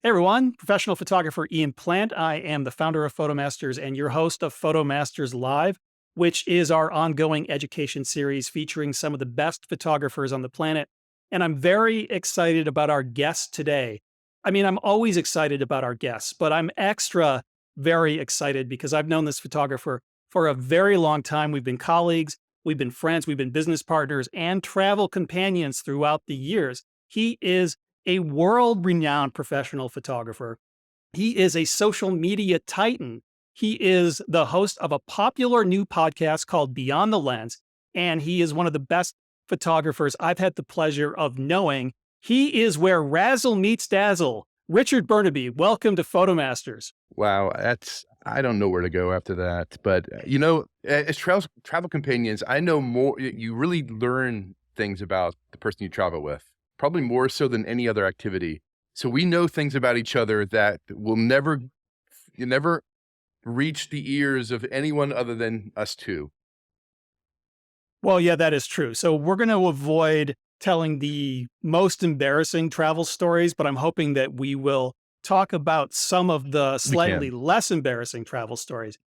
Hey everyone, professional photographer Ian Plant. I am the founder of PhotoMasters and your host of PhotoMasters Live, which is our ongoing education series featuring some of the best photographers on the planet. And I'm very excited about our guest today. I mean, I'm always excited about our guests, but I'm extra very excited because I've known this photographer for a very long time. We've been colleagues, we've been friends, we've been business partners, and travel companions throughout the years. He is a world renowned professional photographer. He is a social media titan. He is the host of a popular new podcast called Beyond the Lens, and he is one of the best photographers I've had the pleasure of knowing. He is where Razzle meets Dazzle. Richard Bernabe, welcome to PhotoMasters. Wow, I don't know where to go after that. But as travel companions, I know more. You really learn things about the person you travel with, probably more so than any other activity. So we know things about each other that will never reach the ears of anyone other than us two. Well, yeah, that is true. So we're going to avoid telling the most embarrassing travel stories, but I'm hoping that we will talk about some of the We slightly can. less embarrassing travel stories.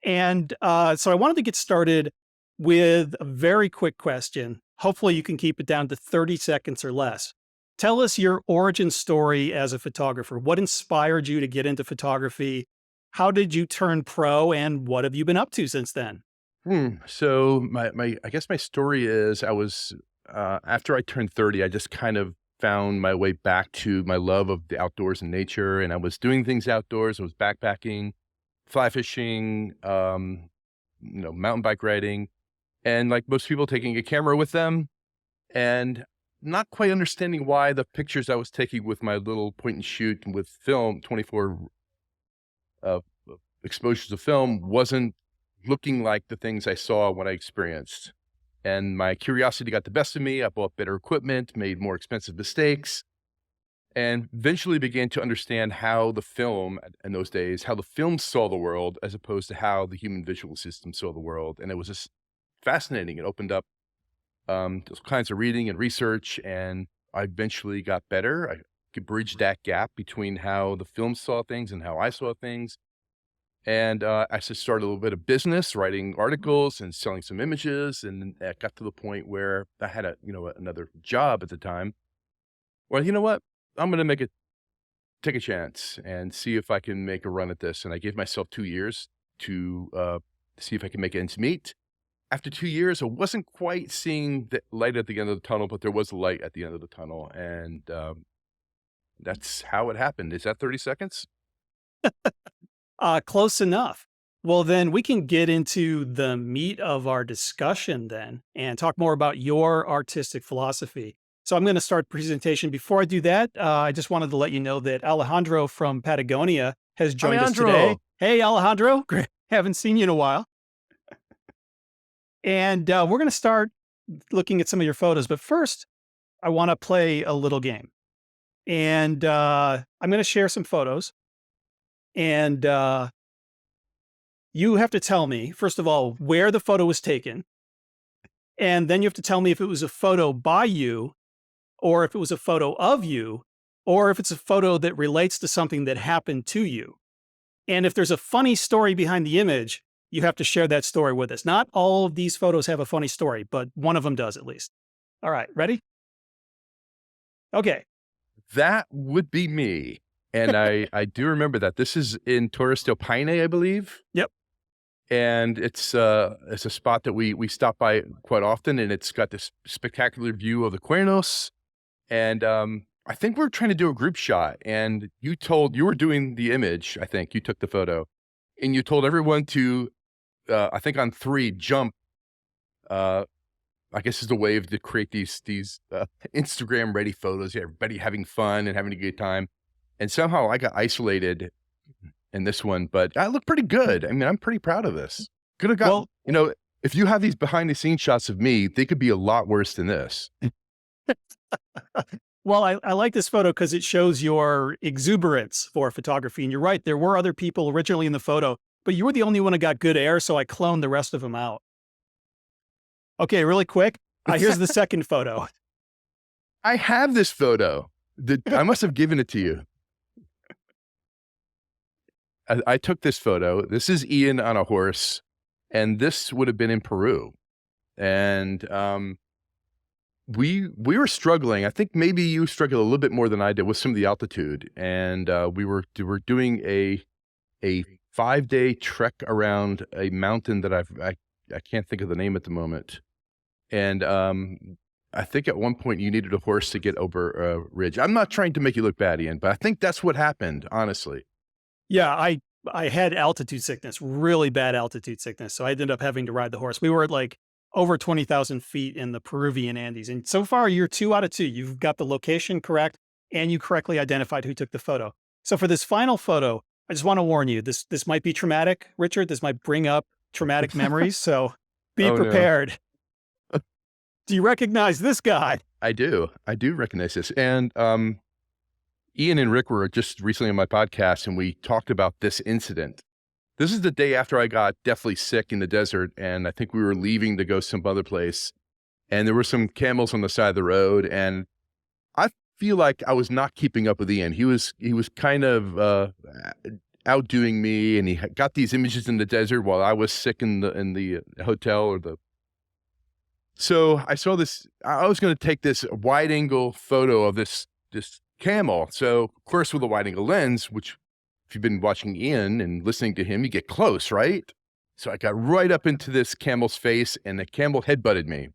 And so I wanted to get started with a very quick question. Hopefully, you can keep it down to 30 seconds or less. Tell us your origin story as a photographer. What inspired you to get into photography? How did you turn pro? And what have you been up to since then? So I guess my story is I was after I turned 30, I just kind of found my way back to my love of the outdoors and nature, and I was doing things outdoors. I was backpacking, fly fishing, mountain bike riding, and like most people, taking a camera with them, and not quite understanding why the pictures I was taking with my little point and shoot and with film, 24 uh, exposures of film, wasn't looking like the things I saw when I experienced. And my curiosity got the best of me. I bought better equipment, made more expensive mistakes, and eventually began to understand how the film in those days, how the film saw the world as opposed to how the human visual system saw the world. And it was just fascinating. It opened up those kinds of reading and research, and I eventually got better. I could bridge that gap between how the film saw things and how I saw things. And I just started a little bit of business, writing articles and selling some images. And then it got to the point where I had another job at the time. Well, you know what? I'm going to take a chance and see if I can make a run at this. And I gave myself 2 years to see if I can make ends meet. After 2 years, I wasn't quite seeing the light at the end of the tunnel, but there was a light at the end of the tunnel. And that's how it happened. Is that 30 seconds? Close enough. Well, then we can get into the meat of our discussion then and talk more about your artistic philosophy. So I'm going to start the presentation. Before I do that, I just wanted to let you know that Alejandro from Patagonia has joined us today. Alejandro. Hey, Alejandro. Great. Haven't seen you in a while. And we're going to start looking at some of your photos. But first, I want to play a little game. And I'm going to share some photos. And you have to tell me, first of all, where the photo was taken. And then you have to tell me if it was a photo by you, or if it was a photo of you, or if it's a photo that relates to something that happened to you. And if there's a funny story behind the image, you have to share that story with us. Not all of these photos have a funny story, but one of them does at least. All right, ready? Okay. That would be me. And I do remember that. This is in Torres del Paine, I believe. Yep. And it's a spot that we stop by quite often, and it's got this spectacular view of the Cuernos. And I think we're trying to do a group shot, and you were doing the image. I think you took the photo, and you told everyone to, I think on 3, jump. I guess is the way to create these Instagram ready photos. Yeah, everybody having fun and having a good time. And somehow I got isolated in this one, but I look pretty good. I mean, I'm pretty proud of this. Could have gotten, Well, if you have these behind the scenes shots of me, they could be a lot worse than this. well, I like this photo because it shows your exuberance for photography. And you're right, there were other people originally in the photo, but you were the only one who got good air, so I cloned the rest of them out. Okay, really quick. Here's the second photo. I have this photo. I must have given it to you. I took this photo. This is Ian on a horse, and this would have been in Peru. And we were struggling. I think maybe you struggled a little bit more than I did with some of the altitude. And we were doing a 5-day trek around a mountain that I can't think of the name at the moment. And I think at one point you needed a horse to get over a ridge. I'm not trying to make you look bad, Ian, but I think that's what happened, honestly. Yeah, I had altitude sickness, really bad altitude sickness, so I ended up having to ride the horse. We were at, like, over 20,000 feet in the Peruvian Andes, and so far, you're 2 out of 2. You've got the location correct, and you correctly identified who took the photo. So for this final photo, I just wanna warn you, this might be traumatic, Richard. This might bring up traumatic memories, so be Oh, no. prepared. Do you recognize this guy? I do. I do recognize this. And Ian and Rick were just recently on my podcast, and we talked about this incident. This is the day after I got deathly sick in the desert, and I think we were leaving to go some other place. And there were some camels on the side of the road, and I feel like I was not keeping up with Ian. He was kind of outdoing me, and he got these images in the desert while I was sick in the hotel or the. So I saw this. I was going to take this wide angle photo of this camel. So of course, with a wide angle lens, which if you've been watching Ian and listening to him, you get close, right? So I got right up into this camel's face, and the camel headbutted me,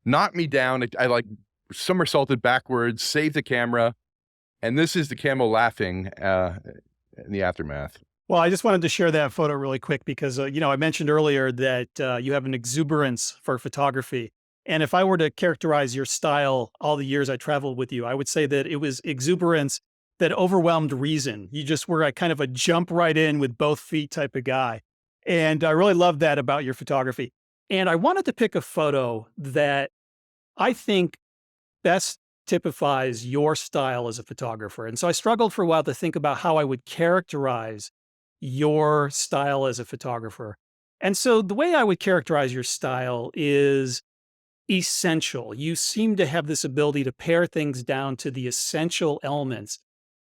knocked me down. I like somersaulted backwards, saved the camera, and this is the camel laughing in the aftermath. Well, I just wanted to share that photo really quick because, I mentioned earlier that you have an exuberance for photography. And if I were to characterize your style all the years I traveled with you, I would say that it was exuberance that overwhelmed reason. You just were a kind of a jump right in with both feet type of guy. And I really love that about your photography. And I wanted to pick a photo that I think best typifies your style as a photographer. And so I struggled for a while to think about how I would characterize your style as a photographer. And so the way I would characterize your style is essential. You seem to have this ability to pare things down to the essential elements.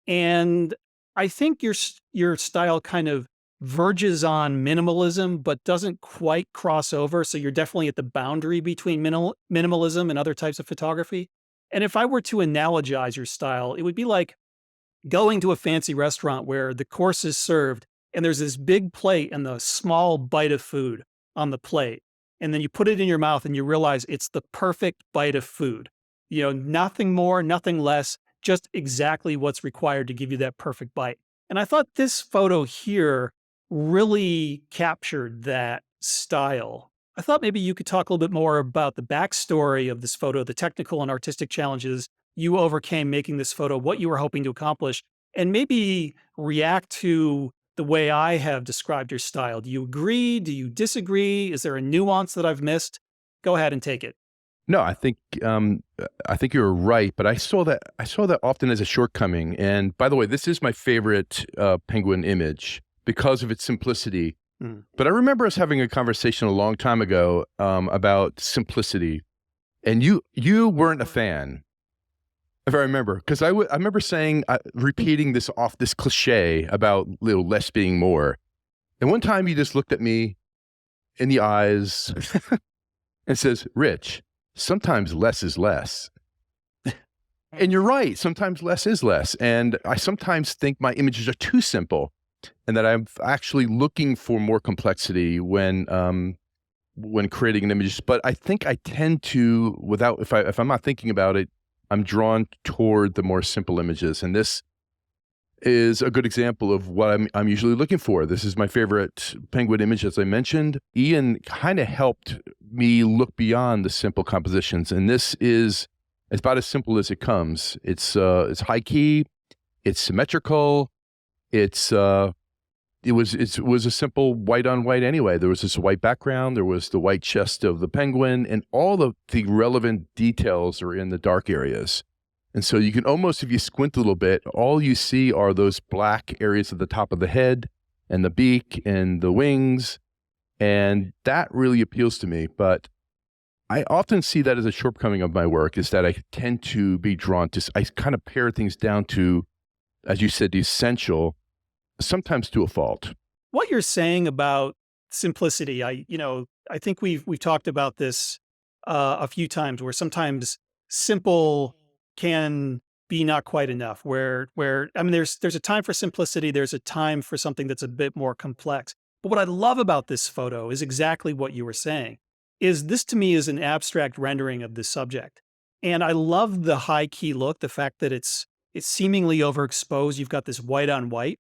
And I think your style kind of verges on minimalism, but doesn't quite cross over. So you're definitely at the boundary between minimalism and other types of photography. And if I were to analogize your style, it would be like going to a fancy restaurant where the course is served and there's this big plate and the small bite of food on the plate. And then you put it in your mouth and you realize it's the perfect bite of food. Nothing more, nothing less, just exactly what's required to give you that perfect bite. And I thought this photo here really captured that style. I thought maybe you could talk a little bit more about the backstory of this photo, the technical and artistic challenges you overcame making this photo, what you were hoping to accomplish, and maybe react to the way I have described your style. Do you agree? Do you disagree? Is there a nuance that I've missed? Go ahead and take it. No, I think you're right, but I saw that often as a shortcoming. And by the way, this is my favorite penguin image because of its simplicity. Mm. But I remember us having a conversation a long time ago about simplicity, and you weren't a fan, if I remember, because I remember saying repeating this cliche about less being more. And one time you just looked at me in the eyes and says, "Rich, sometimes less is less." And you're right. Sometimes less is less. And I sometimes think my images are too simple and that I'm actually looking for more complexity when creating an image. But I think I tend to, if I'm not thinking about it, I'm drawn toward the more simple images. And this is a good example of what I'm usually looking for. This is my favorite penguin image, as I mentioned. Ian kind of helped me look beyond the simple compositions. And this is about as simple as it comes. It's high key, it's symmetrical, it was a simple white on white anyway. There was this white background, there was the white chest of the penguin, and all the relevant details are in the dark areas. And so you can almost, if you squint a little bit, all you see are those black areas at the top of the head and the beak and the wings. And that really appeals to me. But I often see that as a shortcoming of my work, is that I tend to be drawn to, I kind of pare things down to, as you said, the essential. sometimes to a fault. What you're saying about simplicity, I think we've talked about this a few times where sometimes simple can be not quite enough. Where I mean, there's a time for simplicity, there's a time for something that's a bit more complex. But what I love about this photo is exactly what you were saying. Is this to me is an abstract rendering of the subject, and I love the high key look, the fact that it's seemingly overexposed. You've got this white on white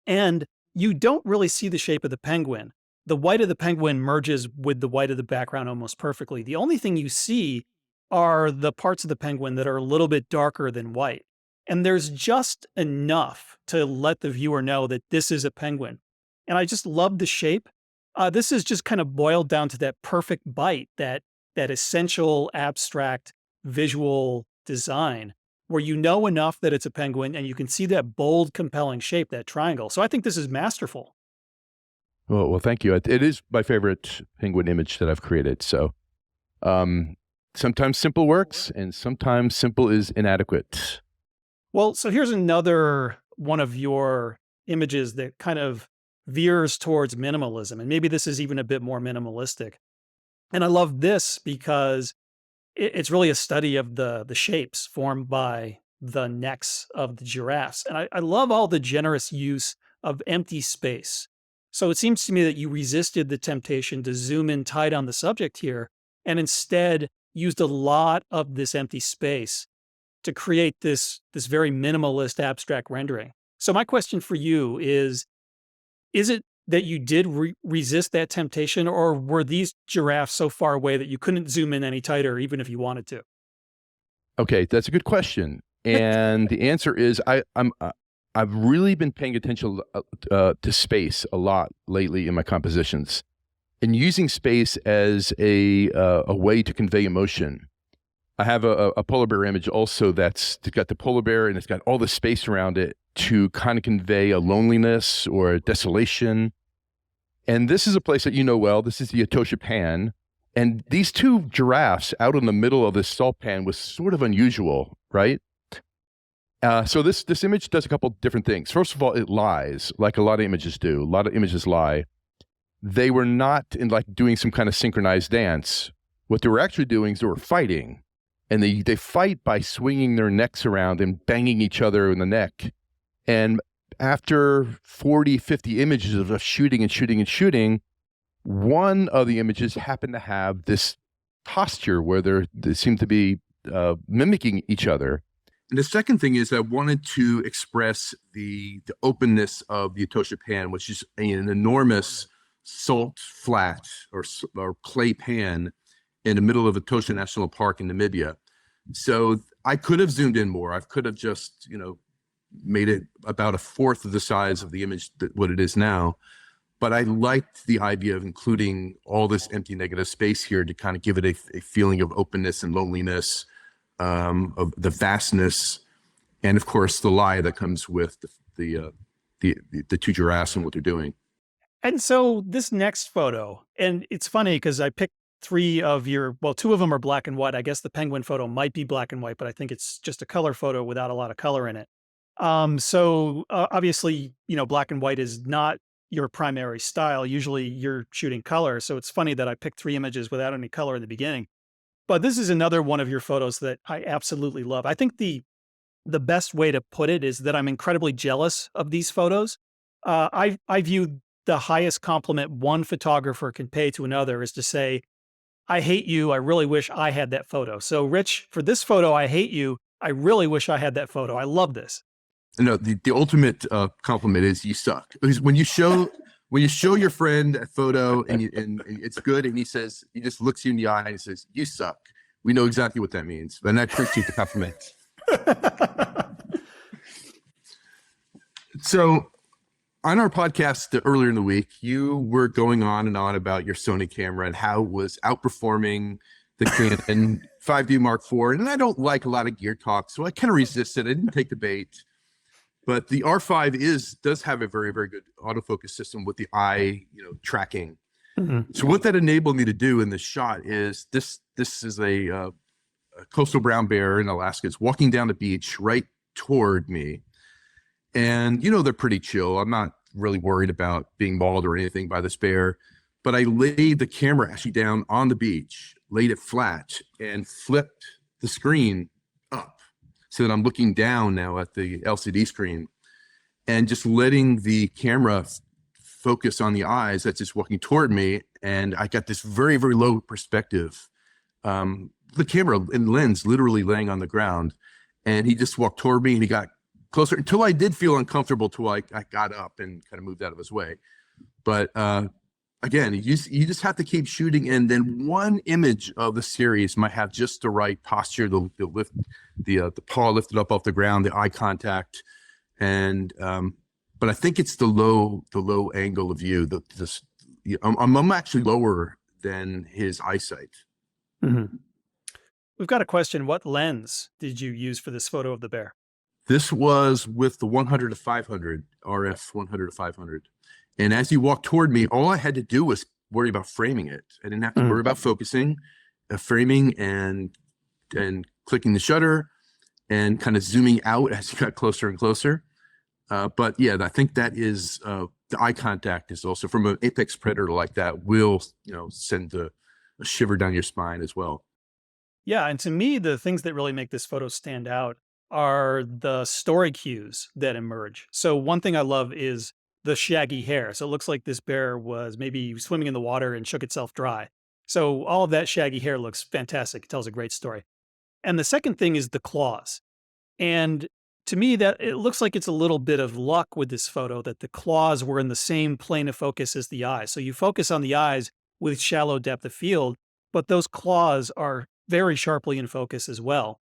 and you don't really see the shape of the penguin. The white of the penguin merges with the white of the background almost perfectly. The only thing you see are the parts of the penguin that are a little bit darker than white. And there's just enough to let the viewer know that this is a penguin. And I just love the shape. This is just kind of boiled down to that perfect bite, that essential abstract visual design where you know enough that it's a penguin and you can see that bold, compelling shape, that triangle. So I think this is masterful. Well, thank you. It is my favorite penguin image that I've created. So um, sometimes simple works, and sometimes simple is inadequate. Well, so here's another one of your images that kind of veers towards minimalism. And maybe this is even a bit more minimalistic. And I love this because it's really a study of the shapes formed by the necks of the giraffes. And I love all the generous use of empty space. So it seems to me that you resisted the temptation to zoom in tight on the subject here and instead used a lot of this empty space to create this very minimalist abstract rendering. So my question for you is it that you did resist that temptation, or were these giraffes so far away that you couldn't zoom in any tighter even if you wanted to? Okay, that's a good question, and the answer is I've really been paying attention to space a lot lately in my compositions, and using space as a way to convey emotion. I have a polar bear image also that's got the polar bear and it's got all the space around it to kind of convey a loneliness or a desolation. And this is a place that you know well. This is the Etosha Pan. And these two giraffes out in the middle of this salt pan was sort of unusual, right? So this image does a couple different things. First of all, it lies, like a lot of images do. A lot of images lie. They were not in like doing some kind of synchronized dance. What they were actually doing is they were fighting. And they fight by swinging their necks around and banging each other in the neck. And after 40, 50 images of shooting and shooting and shooting, one of the images happened to have this posture where they seem to be mimicking each other. And the second thing is I wanted to express the openness of the Etosha Pan, which is an enormous salt flat or clay pan in the middle of Etosha National Park in Namibia. So I could have zoomed in more. I could have just, made it about a fourth of the size of the image that what it is now. But I liked the idea of including all this empty negative space here to kind of give it a feeling of openness and loneliness, of the vastness, and of course the lie that comes with the two giraffes and what they're doing. And so this next photo, and it's funny because I picked three of two of them are black and white. I guess the penguin photo might be black and white, but I think it's just a color photo without a lot of color in it. Obviously, black and white is not your primary style. Usually you're shooting color. So it's funny that I picked three images without any color in the beginning. But this is another one of your photos that I absolutely love. I think the best way to put it is that I'm incredibly jealous of these photos. I view the highest compliment one photographer can pay to another is to say, I hate you. I really wish I had that photo. So Rich, for this photo, I hate you. I really wish I had that photo. I love this. No, the ultimate compliment is you suck. Because when you show your friend a photo and it's good, and he just looks you in the eye and says, "You suck." We know exactly what that means, and I appreciate the compliment. So, on our podcast earlier in the week, you were going on and on about your Sony camera and how it was outperforming the Canon 5D Mark IV. And I don't like a lot of gear talk, so I kind of resisted. I didn't take the bait. But the R5 does have a very, very good autofocus system with the eye, tracking. Mm-hmm. So what that enabled me to do in this shot is this is a coastal brown bear in Alaska. It's walking down the beach right toward me. And, they're pretty chill. I'm not really worried about being mauled or anything by this bear. But I laid the camera actually down on the beach, laid it flat, and flipped the screen up so that I'm looking down now at the LCD screen and just letting the camera focus on the eyes that's just walking toward me. And I got this very, very low perspective. The camera and lens literally laying on the ground. And he just walked toward me and he got closer until I did feel uncomfortable till I got up and kind of moved out of his way. But again, you just have to keep shooting, and then one image of the series might have just the right posture, the lift, the paw lifted up off the ground, the eye contact, and but I think it's the low angle of view. I'm actually lower than his eyesight. Mhm. We've got a question. What lens did you use for this photo of the bear? This was with the 100 to 500 RF 100 to 500. And as he walked toward me, all I had to do was worry about framing it. I didn't have to Mhm. worry about focusing, framing, and clicking the shutter and kind of zooming out as he got closer and closer. But yeah, I think that is the eye contact is also from an apex predator like that will send a shiver down your spine as well. Yeah, and to me, the things that really make this photo stand out are the story cues that emerge. So one thing I love is the shaggy hair. So it looks like this bear was maybe swimming in the water and shook itself dry. So all of that shaggy hair looks fantastic. It tells a great story. And the second thing is the claws. And to me, that it looks like it's a little bit of luck with this photo that the claws were in the same plane of focus as the eyes. So you focus on the eyes with shallow depth of field, but those claws are very sharply in focus as well.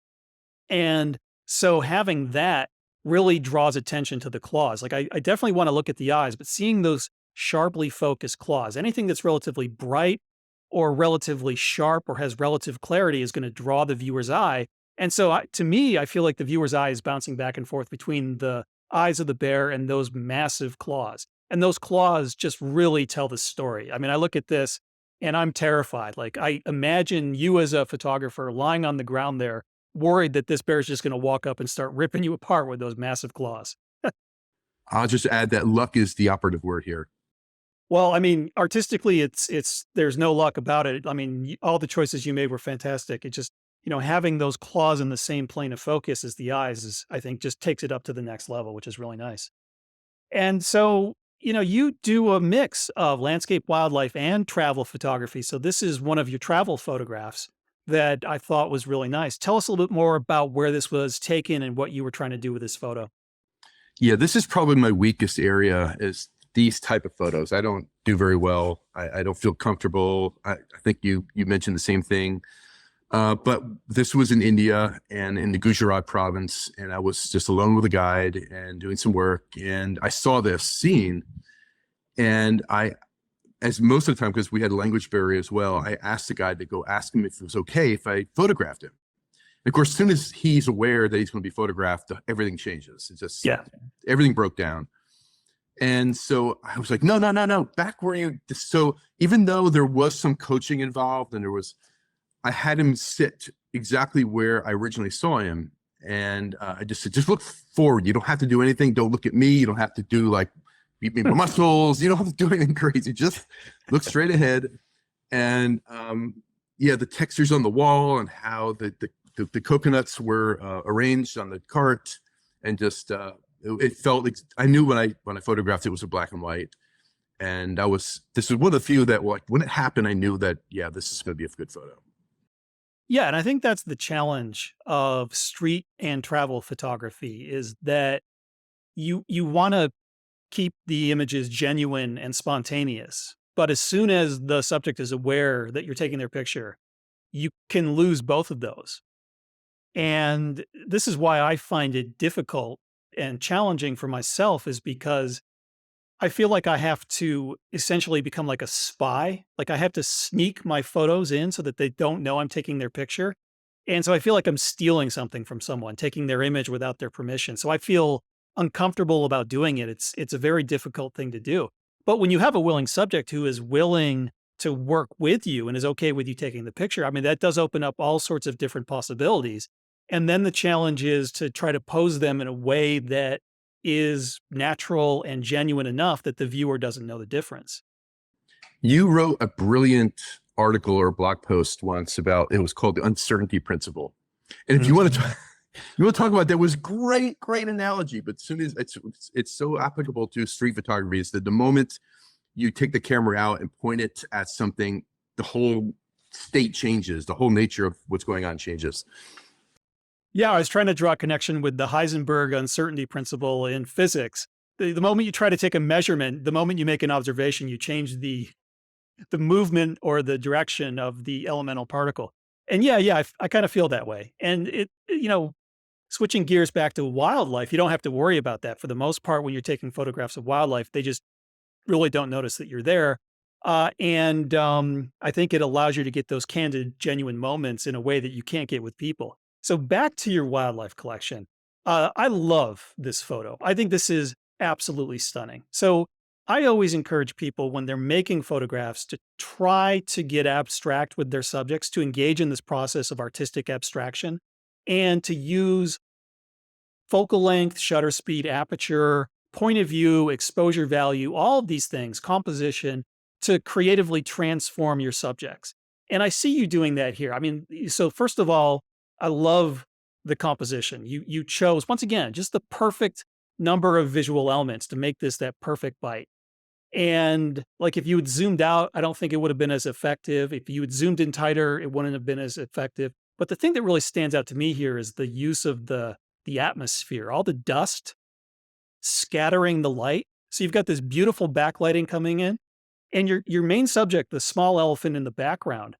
And so having that really draws attention to the claws. Like I definitely want to look at the eyes, but seeing those sharply focused claws, anything that's relatively bright or relatively sharp or has relative clarity is going to draw the viewer's eye. And so to me, I feel like the viewer's eye is bouncing back and forth between the eyes of the bear and those massive claws. And those claws just really tell the story. I mean, I look at this and I'm terrified. Like I imagine you as a photographer lying on the ground there worried that this bear is just gonna walk up and start ripping you apart with those massive claws. I'll just add that luck is the operative word here. Well, I mean, artistically, it's there's no luck about it. I mean, all the choices you made were fantastic. It just, having those claws in the same plane of focus as the eyes is, I think, just takes it up to the next level, which is really nice. And so, you do a mix of landscape, wildlife, and travel photography. So this is one of your travel photographs that I thought was really nice. Tell us a little bit more about where this was taken and what you were trying to do with this photo. Yeah, this is probably my weakest area is these type of photos. I don't do very well. I don't feel comfortable. I think you mentioned the same thing. But this was in India and in the Gujarat province, and I was just alone with a guide and doing some work. And I saw this scene, and as most of the time, because we had a language barrier as well, I asked the guide to go ask him if it was okay if I photographed him. And of course, as soon as he's aware that he's going to be photographed, everything changes. It's just Yeah. everything broke down. And so I was like, no, no, no, no, back where you. So even though there was some coaching involved and I had him sit exactly where I originally saw him. And I just said, just look forward. You don't have to do anything. Don't look at me. You don't have to do like beat me my muscles. You don't have to do anything crazy. Just look straight ahead. And yeah, the textures on the wall and how the coconuts were arranged on the cart, and just it felt like I knew when I photographed it was a black and white. And this was one of the few that, like, when it happened, I knew that, yeah, this is going to be a good photo. Yeah, and I think that's the challenge of street and travel photography is that you want to keep the images genuine and spontaneous. But as soon as the subject is aware that you're taking their picture, you can lose both of those. And this is why I find it difficult and challenging for myself is because I feel like I have to essentially become like a spy. Like I have to sneak my photos in so that they don't know I'm taking their picture. And so I feel like I'm stealing something from someone, taking their image without their permission. So I feel uncomfortable about doing it. It's a very difficult thing to do. But when you have a willing subject who is willing to work with you and is okay with you taking the picture, I mean, that does open up all sorts of different possibilities. And then the challenge is to try to pose them in a way that is natural and genuine enough that the viewer doesn't know the difference. You wrote a brilliant article or blog post once about it was called the uncertainty principle. And if Mhm. you want to you want to talk about that was great analogy, but as soon as it's so applicable to street photography is that the moment you take the camera out and point it at something, the whole state changes, the whole nature of what's going on changes. Yeah, I was trying to draw a connection with the Heisenberg uncertainty principle in physics. The moment you try to take a measurement, the moment you make an observation, you change the movement or the direction of the elemental particle. And yeah, I kind of feel that way. And switching gears back to wildlife, you don't have to worry about that for the most part. When you're taking photographs of wildlife, they just really don't notice that you're there. And I think it allows you to get those candid, genuine moments in a way that you can't get with people. So back to your wildlife collection. I love this photo. I think this is absolutely stunning. So I always encourage people when they're making photographs to try to get abstract with their subjects, to engage in this process of artistic abstraction, and to use focal length, shutter speed, aperture, point of view, exposure value, all of these things, composition, to creatively transform your subjects. And I see you doing that here. I mean, so first of all, I love the composition. You chose once again just the perfect number of visual elements to make this that perfect bite. And like if you had zoomed out, I don't think it would have been as effective. If you had zoomed in tighter, it wouldn't have been as effective. But the thing that really stands out to me here is the use of the atmosphere, all the dust scattering the light. So you've got this beautiful backlighting coming in, and your main subject, the small elephant in the background,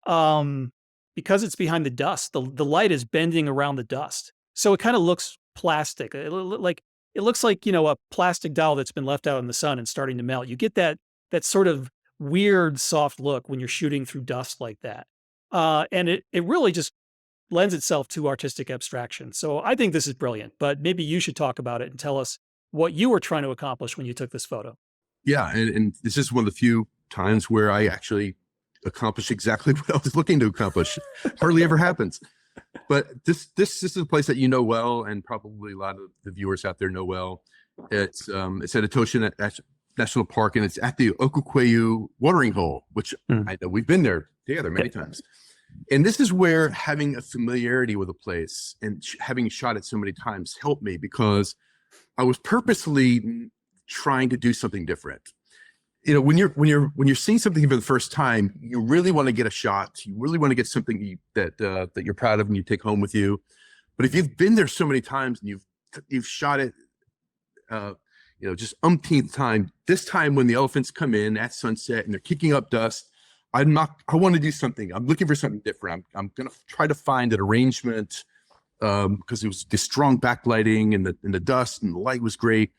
um, because it's behind the dust, the light is bending around the dust, so it kind of looks plastic. It looks like a plastic doll that's been left out in the sun and starting to melt. You get that sort of weird soft look when you're shooting through dust like that, and it really just lends itself to artistic abstraction. So I think this is brilliant, but maybe you should talk about it and tell us what you were trying to accomplish when you took this photo. Yeah, and this is one of the few times where I actually accomplish exactly what I was looking to accomplish. Hardly ever happens. But this is a place that you know well, and probably a lot of the viewers out there know well. It's at Etosha National Park, and it's at the Okukweyu watering hole, which Mm. I know we've been there together many times. And this is where having a familiarity with a place and having shot it so many times helped me, because I was purposely trying to do something different. When you're seeing something for the first time, you really want to get a shot. You really want to get something that you're proud of and you take home with you. But if you've been there so many times and you've shot it, just umpteenth time, this time when the elephants come in at sunset and they're kicking up dust, I want to do something. I'm looking for something different. I'm going to try to find an arrangement, because it was the strong backlighting and the dust and the light was great.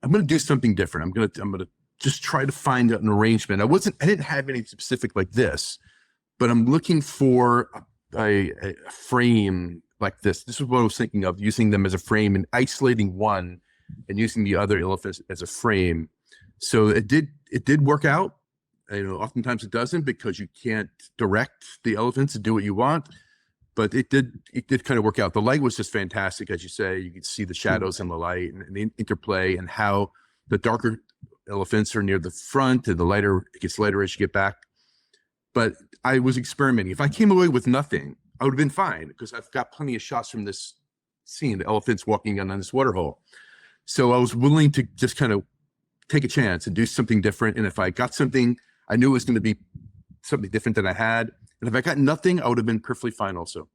I'm going to do something different. I'm going to just try to find an arrangement. I didn't have anything specific like this, but I'm looking for a frame like this. This is what I was thinking of, using them as a frame and isolating one and using the other elephant as a frame. So it did work out. Oftentimes it doesn't, because you can't direct the elephants to do what you want. But it did kind of work out. The light was just fantastic, as you say. You could see the shadows and the light and the interplay, and how the darker elephants are near the front and it gets lighter as you get back. But I was experimenting. If I came away with nothing, I would have been fine, because I've got plenty of shots from this scene, the elephants walking on this waterhole. So I was willing to just kind of take a chance and do something different. And if I got something, I knew it was going to be something different than I had. And if I got nothing, I would have been perfectly fine also.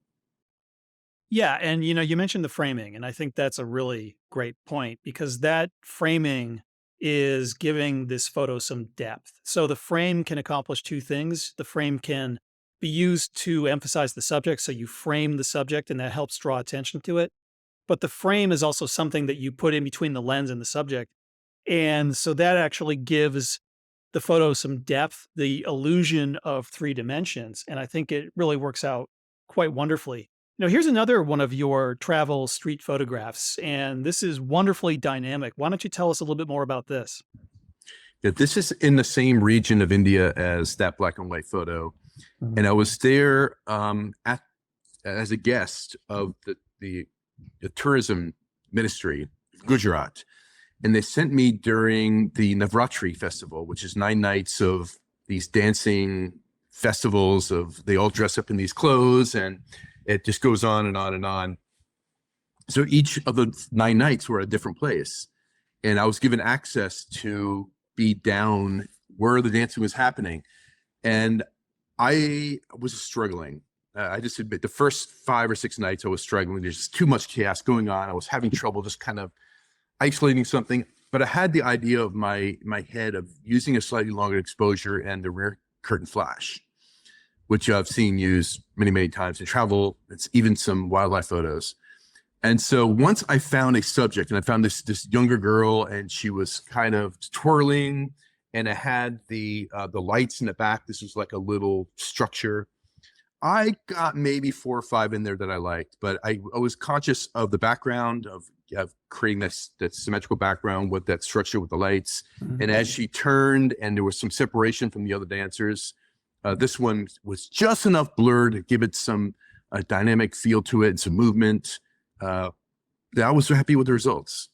Yeah, and you mentioned the framing, and I think that's a really great point, because that framing is giving this photo some depth. So the frame can accomplish two things. The frame can be used to emphasize the subject, so you frame the subject and that helps draw attention to it. But the frame is also something that you put in between the lens and the subject. And so that actually gives the photo some depth, the illusion of three dimensions. And I think it really works out quite wonderfully. Now, here's another one of your travel street photographs, and this is wonderfully dynamic. Why don't you tell us a little bit more about this? Yeah, this is in the same region of India as that black and white photo. Mhm. And I was there as a guest of the tourism ministry of Gujarat. And they sent me during the Navratri festival, which is 9 nights of these dancing festivals of they all dress up in these clothes, and it just goes on and on and on. So each of the 9 nights were a different place. And I was given access to be down where the dancing was happening. And I was struggling. I just admit the first 5 or 6 nights I was struggling. There's just too much chaos going on. I was having trouble just kind of isolating something. But I had the idea of my head of using a slightly longer exposure and the rear curtain flash, which I've seen used many, many times in travel. It's even some wildlife photos. And so once I found a subject, and I found this younger girl, and she was kind of twirling, and it had the lights in the back. This was like a little structure. I got maybe 4 or 5 in there that I liked, but I was conscious of the background of creating that symmetrical background with that structure with the lights. Mhm. And as she turned, and there was some separation from the other dancers, this one was just enough blur to give it some dynamic feel to it and some movement. Uh, I was so happy with the results.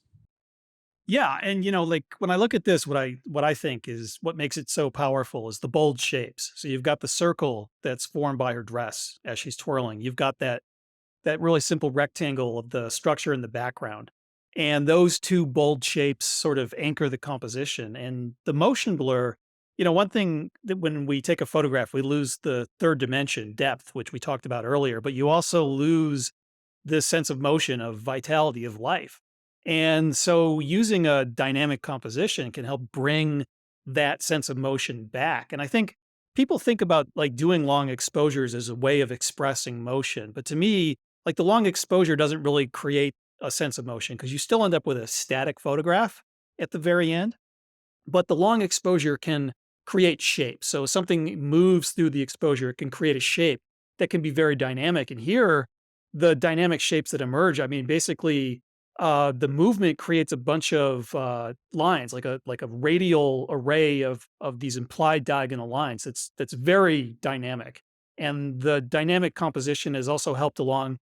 Yeah, and like when I look at this, what I think is what makes it so powerful is the bold shapes. So you've got the circle that's formed by her dress as she's twirling. You've got that really simple rectangle of the structure in the background. And those two bold shapes sort of anchor the composition. And the motion blur, one thing that when we take a photograph, we lose the third dimension, depth, which we talked about earlier, but you also lose this sense of motion, of vitality, of life. And so using a dynamic composition can help bring that sense of motion back. And I think people think about like doing long exposures as a way of expressing motion. But to me, like the long exposure doesn't really create a sense of motion because you still end up with a static photograph at the very end. But the long exposure can create shape. So something moves through the exposure, it can create a shape that can be very dynamic. And here, the dynamic shapes that emerge, I mean, basically, the movement creates a bunch of lines, like a radial array of these implied diagonal lines. That's very dynamic, and the dynamic composition is also helped along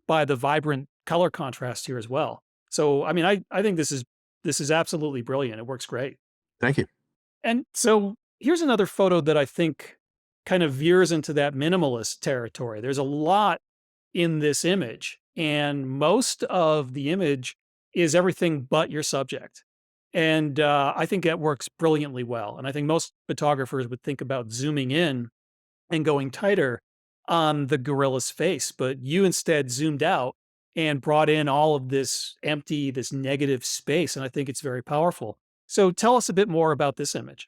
by the vibrant color contrast here as well. So, I mean, I think this is absolutely brilliant. It works great. Thank you. And so here's another photo that I think kind of veers into that minimalist territory. There's a lot in this image, and most of the image is everything but your subject. And I think that works brilliantly well. And I think most photographers would think about zooming in and going tighter on the gorilla's face, but you instead zoomed out and brought in all of this empty, this negative space. And I think it's very powerful. So tell us a bit more about this image.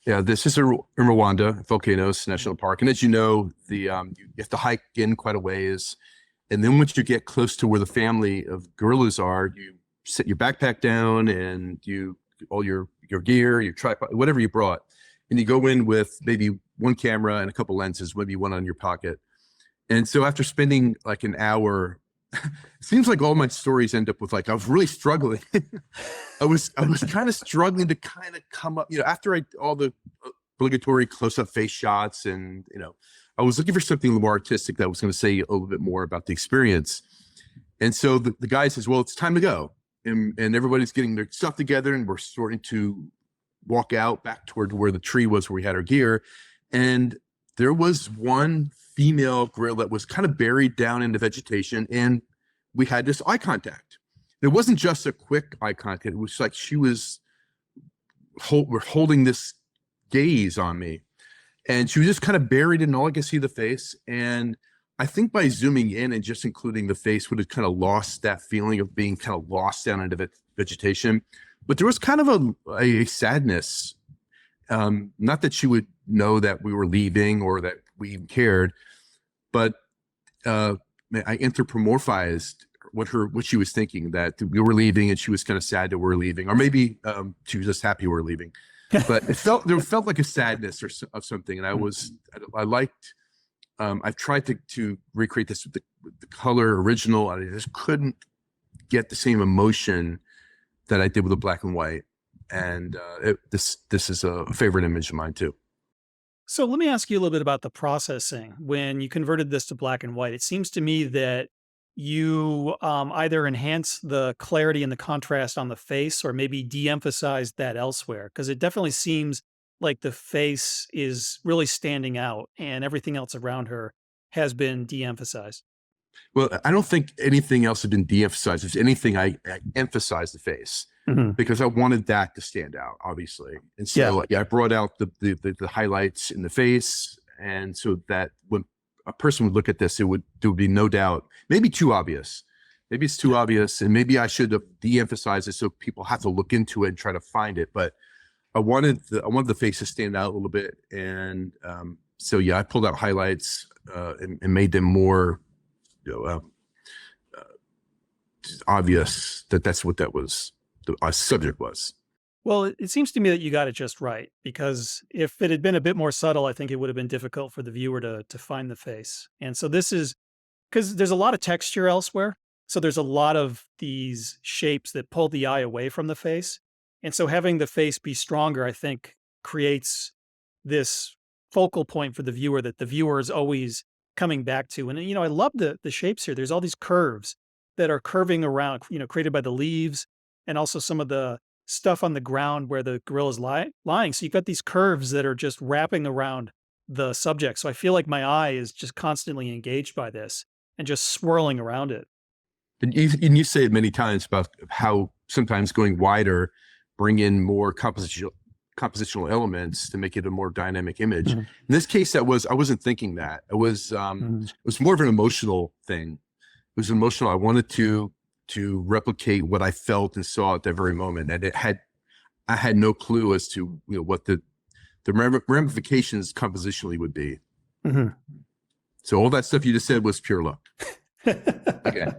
Yeah, this is in Rwanda, Volcanoes National Park. And as you know, you have to hike in quite a ways. And then once you get close to where the family of gorillas are, you set your backpack down and all your gear, your tripod, whatever you brought, and you go in with maybe one camera and a couple lenses, maybe one on your pocket. And so after spending like an hour, it seems like all my stories end up with like I was really struggling. I was kind of struggling to kind of come up, after all the obligatory close-up face shots, and I was looking for something a little more artistic that was going to say a little bit more about the experience. And so the guy says, "Well, it's time to go," and everybody's getting their stuff together, and we're starting to walk out back toward where the tree was, where we had our gear, and there was one female gorilla that was kind of buried down in the vegetation, and we had this eye contact. It wasn't just a quick eye contact. It was like she was holding this gaze on me, and she was just kind of buried in all I could see the face. And I think by zooming in and just including the face would have kind of lost that feeling of being kind of lost down into vegetation. But there was kind of a sadness. Not that she would know that we were leaving or that we even cared, but I anthropomorphized what she was thinking, that we were leaving and she was kind of sad that we're leaving, or maybe she was just happy we're leaving. But there felt like a sadness of something, and I liked. I've tried to recreate this with the color original, and I just couldn't get the same emotion that I did with the black and white. And this is a favorite image of mine too. So let me ask you a little bit about the processing. When you converted this to black and white, it seems to me that you either enhance the clarity and the contrast on the face or maybe de-emphasize that elsewhere, because it definitely seems like the face is really standing out and everything else around her has been de-emphasized. Well, I don't think anything else had been de-emphasized. If anything, I emphasized the face Mhm. because I wanted that to stand out, obviously. And Yeah. so, yeah, I brought out the highlights in the face, and so that when a person would look at this, there would be no doubt. Maybe too obvious. Maybe it's too obvious, and maybe I should have de-emphasized it so people have to look into it and try to find it. But I wanted the face to stand out a little bit, and so yeah, I pulled out highlights and made them more, you know, uh, obvious that that's what that was. The subject was. Well, it seems to me that you got it just right, because if it had been a bit more subtle, I think it would have been difficult for the viewer to find the face. And so this is because there's a lot of texture elsewhere. So there's a lot of these shapes that pull the eye away from the face. And so having the face be stronger, I think, creates this focal point for the viewer that the viewer is always coming back to. And I love the shapes here. There's all these curves that are curving around, created by the leaves and also some of the stuff on the ground where the gorilla is lying. So you've got these curves that are just wrapping around the subject. So I feel like my eye is just constantly engaged by this and just swirling around it. And you say it many times about how sometimes going wider bring in more compositional elements to make it a more dynamic image. Mhm, In this case, I wasn't thinking that. mhm. It was more of an emotional thing. It was emotional. I wanted to replicate what I felt and saw at that very moment, and I had no clue as to what the ramifications compositionally would be. Mhm. So all that stuff you just said was pure luck. Okay.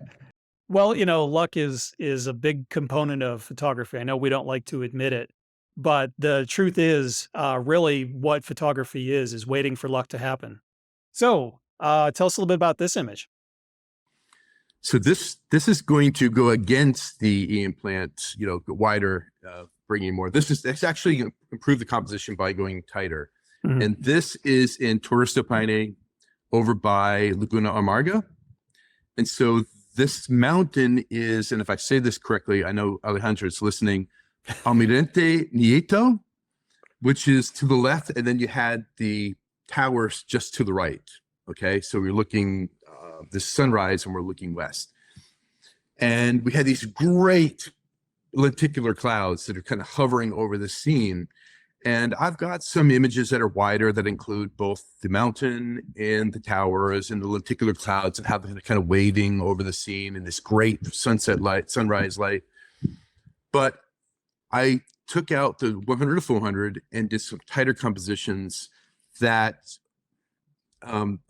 Well, luck is a big component of photography. I know we don't like to admit it, but the truth is, really what photography is waiting for luck to happen. So, tell us a little bit about this image. So this is going to go against the implant, go wider, bringing more. That's actually going to improve the composition by going tighter. Mhm. And this is in Torres Paine over by Laguna Amarga. And so this mountain is, and if I say this correctly, I know Alejandro is listening, Almirante Nieto, which is to the left, and then you had the towers just to the right. Okay, so we're looking this sunrise, and we're looking west, and we had these great lenticular clouds that are kind of hovering over the scene. And I've got some images that are wider that include both the mountain and the towers and the lenticular clouds and how they're kind of waving over the scene and this great sunset light, sunrise light. But I took out the 100 to 400 and did some tighter compositions that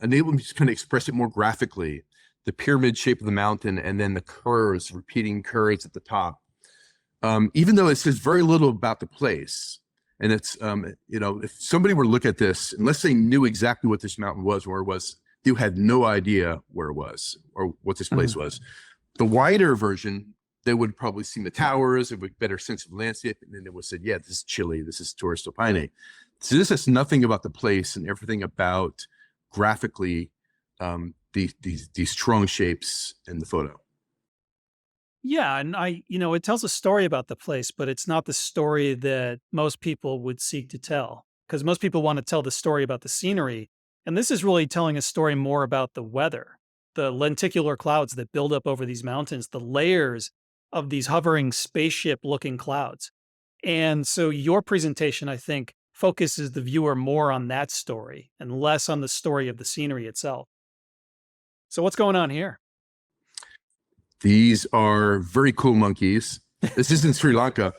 enabled me to kind of express it more graphically. The pyramid shape of the mountain and then the curves, repeating curves at the top. Even though it says very little about the place, and it's, if somebody were to look at this, unless they knew exactly what this mountain was, where it was, they had no idea where it was or what this place Mhm. was. The wider version, they would probably see the towers, it would better sense of the landscape, and then they would say, yeah, this is Chile, this is Torres del Paine. So this has nothing about the place and everything about graphically these strong shapes in the photo. Yeah, and it tells a story about the place, but it's not the story that most people would seek to tell, because most people want to tell the story about the scenery, and this is really telling a story more about the weather, the lenticular clouds that build up over these mountains, the layers of these hovering spaceship-looking clouds. And so your presentation, I think, focuses the viewer more on that story and less on the story of the scenery itself. So what's going on here? These are very cool monkeys. This is in Sri Lanka.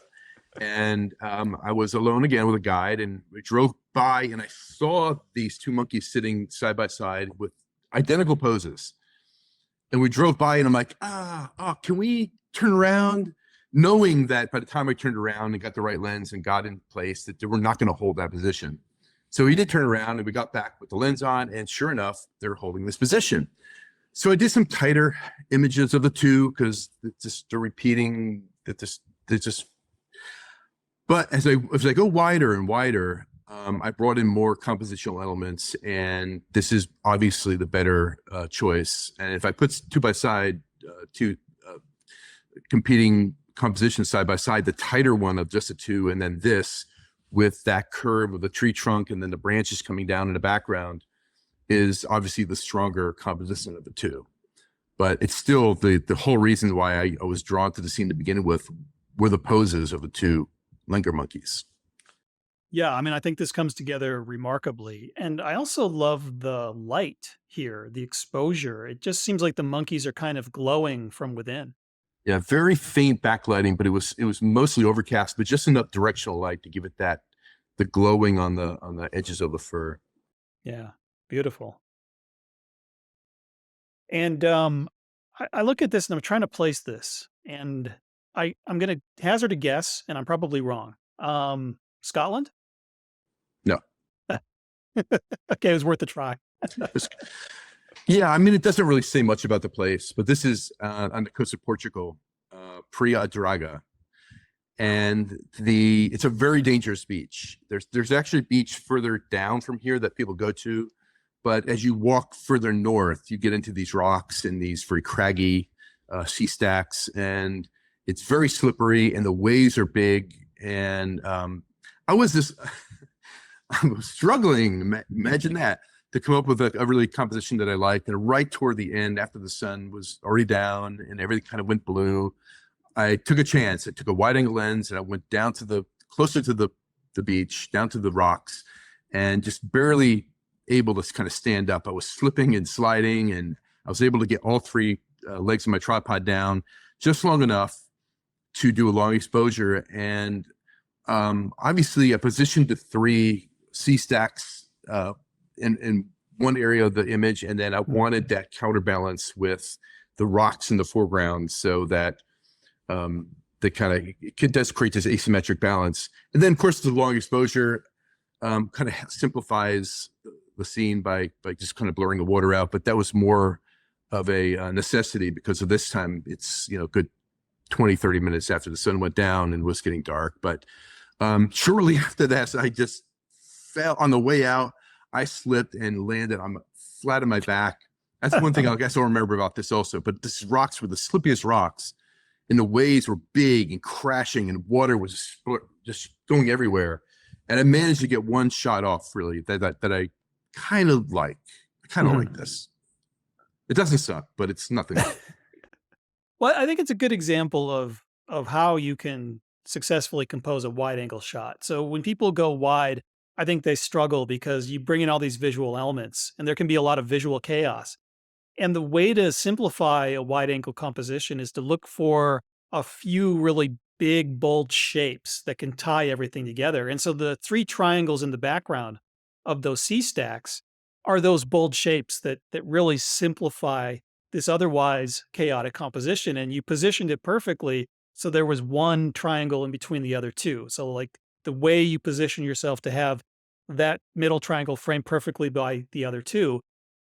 And I was alone again with a guide, and we drove by, and I saw these two monkeys sitting side by side with identical poses. And we drove by, and I'm like, can we turn around? Knowing that by the time I turned around and got the right lens and got in place, that they were not going to hold that position. So we did turn around, and we got back with the lens on, and sure enough, they're holding this position. So I did some tighter images of the two because they're repeating that they just. But as I go wider and wider, I brought in more compositional elements, and this is obviously the better choice. And if I put two by side, two competing compositions side by side, the tighter one of just the two, and then this with that curve of the tree trunk and then the branches coming down in the background is obviously the stronger composition of the two. But it's still the whole reason why I was drawn to the scene to begin with were the poses of the two linger monkeys. Yeah, I mean, I think this comes together remarkably. And I also love the light here, the exposure. It just seems like the monkeys are kind of glowing from within. Yeah, very faint backlighting, but it was mostly overcast, but just enough directional light to give it that the glowing on the edges of the fur. Yeah, beautiful. And I look at this and I'm trying to place this, and I'm going to hazard a guess, and I'm probably wrong. Scotland? No. Okay, it was worth a try. Yeah, I mean, it doesn't really say much about the place, but this is on the coast of Portugal, Praia Draga, and it's a very dangerous beach. There's actually a beach further down from here that people go to, but as you walk further north, you get into these rocks and these very craggy sea stacks, and it's very slippery, and the waves are big. And I was this, I was struggling. Imagine that, to come up with a really composition that I liked. And right toward the end, after the sun was already down and everything kind of went blue, I took a chance. I took a wide angle lens and I went down to closer to the beach, down to the rocks, and just barely able to kind of stand up. I was slipping and sliding, and I was able to get all three legs of my tripod down just long enough to do a long exposure. And obviously I positioned the three sea stacks in one area of the image, and then I wanted that counterbalance with the rocks in the foreground, so that it does create this asymmetric balance. And then, of course, the long exposure kind of simplifies the scene by just kind of blurring the water out. But that was more of a necessity, because of this time it's good 20-30 minutes after the sun went down and was getting dark. But shortly after that, I just fell on the way out. I slipped and landed flat on my back. That's one thing I guess I'll remember about this also. But these rocks were the slippiest rocks, and the waves were big and crashing, and water was just going everywhere. And I managed to get one shot off, really, that I kind of like. I kind of like this. It doesn't suck, but it's nothing. Well, I think it's a good example of how you can successfully compose a wide angle shot. So when people go wide, I think they struggle because you bring in all these visual elements and there can be a lot of visual chaos. And the way to simplify a wide angle composition is to look for a few really big, bold shapes that can tie everything together. And so the three triangles in the background of those sea stacks are those bold shapes that really simplify this otherwise chaotic composition. And you positioned it perfectly, so there was one triangle in between the other two. So like the way you position yourself to have that middle triangle framed perfectly by the other two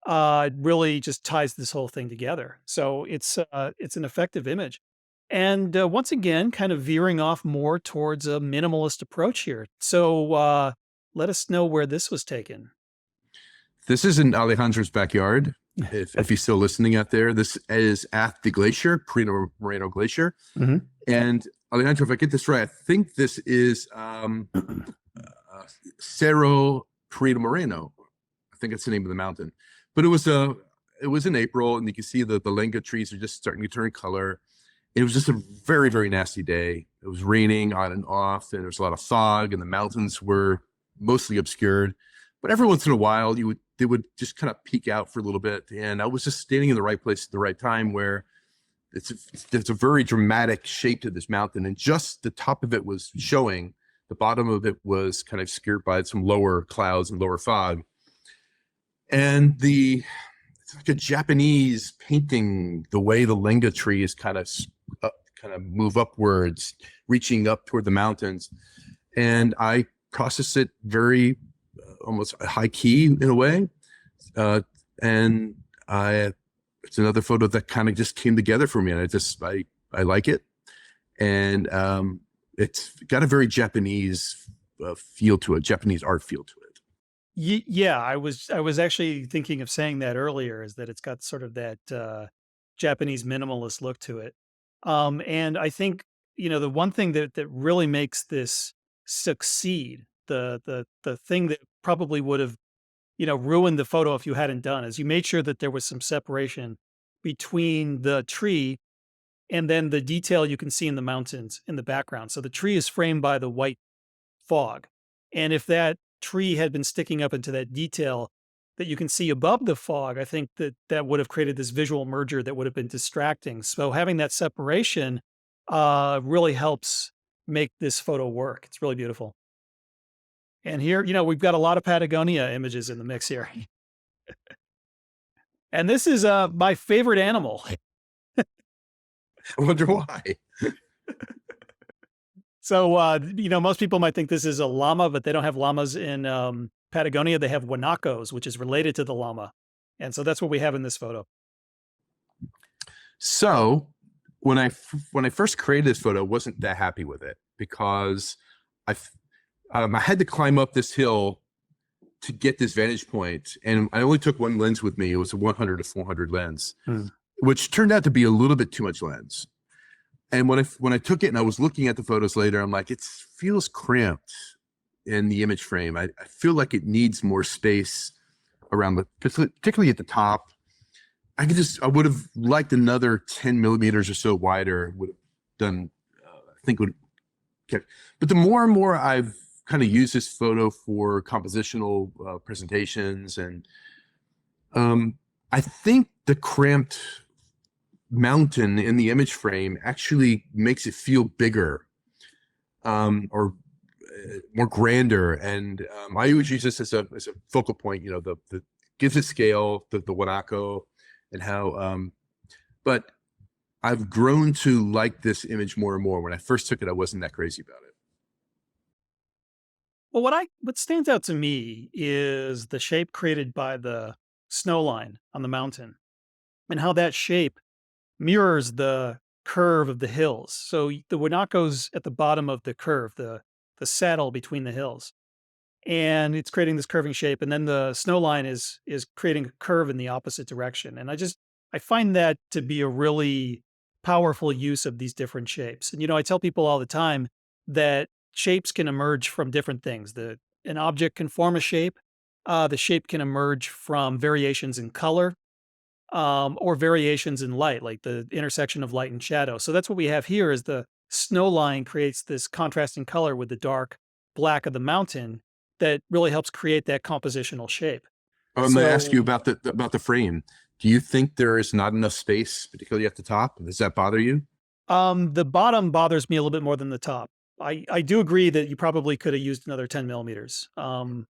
really just ties this whole thing together. So it's an effective image. And once again, kind of veering off more towards a minimalist approach here. So let us know where this was taken. This is in Alejandro's backyard. If he's still listening out there, this is at the glacier, Perito Moreno Glacier. Mm-hmm. And Alejandro, if I get this right, I think this is Cerro Perito Moreno. I think that's the name of the mountain. But it was in April, and you can see the lenga trees are just starting to turn color. It was just a very, very nasty day. It was raining on and off, and there was a lot of fog, and the mountains were mostly obscured. But every once in a while, they would just kind of peek out for a little bit. And I was just standing in the right place at the right time, where there's a very dramatic shape to this mountain, and just the top of it was showing. The bottom of it was kind of obscured by some lower clouds and lower fog. And it's like a Japanese painting, the way the lenga trees kind of move upwards, reaching up toward the mountains. And I processed it very almost high key in a way. And it's another photo that kind of just came together for me. And I like it. And it's got a very Japanese feel to it, Japanese art feel to it. Yeah, I was actually thinking of saying that earlier, is that it's got sort of that Japanese minimalist look to it. And I think, the one thing that really makes this succeed, the thing that probably would have, ruined the photo if you hadn't done, is you made sure that there was some separation between the tree and then the detail you can see in the mountains in the background. So the tree is framed by the white fog. And if that tree had been sticking up into that detail that you can see above the fog, I think that that would have created this visual merger that would have been distracting. So having that separation really helps make this photo work. It's really beautiful. And here, we've got a lot of Patagonia images in the mix here. And this is my favorite animal. I wonder why. So, most people might think this is a llama, but they don't have llamas in Patagonia. They have guanacos, which is related to the llama. And so that's what we have in this photo. So when I first created this photo, I wasn't that happy with it because I had to climb up this hill to get this vantage point, and I only took one lens with me. It was a 100 to 400 lens, Hmm. which turned out to be a little bit too much lens. And when I took it and I was looking at the photos later, I'm like, it feels cramped in the image frame. I feel like it needs more space around particularly at the top. I would have liked another 10 millimeters or so wider. Would have done, I think would kept. But the more and more I've kind of used this photo for compositional presentations, and I think the cramped mountain in the image frame actually makes it feel bigger, or more grander. And I always use this as a focal point. The gives it scale, the Wanako, and how. But I've grown to like this image more and more. When I first took it, I wasn't that crazy about it. Well, what stands out to me is the shape created by the snow line on the mountain and how that shape mirrors the curve of the hills. So the Winako's at the bottom of the curve, the saddle between the hills, and it's creating this curving shape. And then the snow line is creating a curve in the opposite direction. And I find that to be a really powerful use of these different shapes. And I tell people all the time that shapes can emerge from different things. An object can form a shape. The shape can emerge from variations in color, or variations in light, like the intersection of light and shadow. So that's what we have here is the snow line creates this contrasting color with the dark black of the mountain that really helps create that compositional shape. I'm going to ask So you about the frame. Do you think there is not enough space, particularly at the top? Does that bother you? the bottom bothers me a little bit more than the top. I do agree that you probably could have used another 10 millimeters. And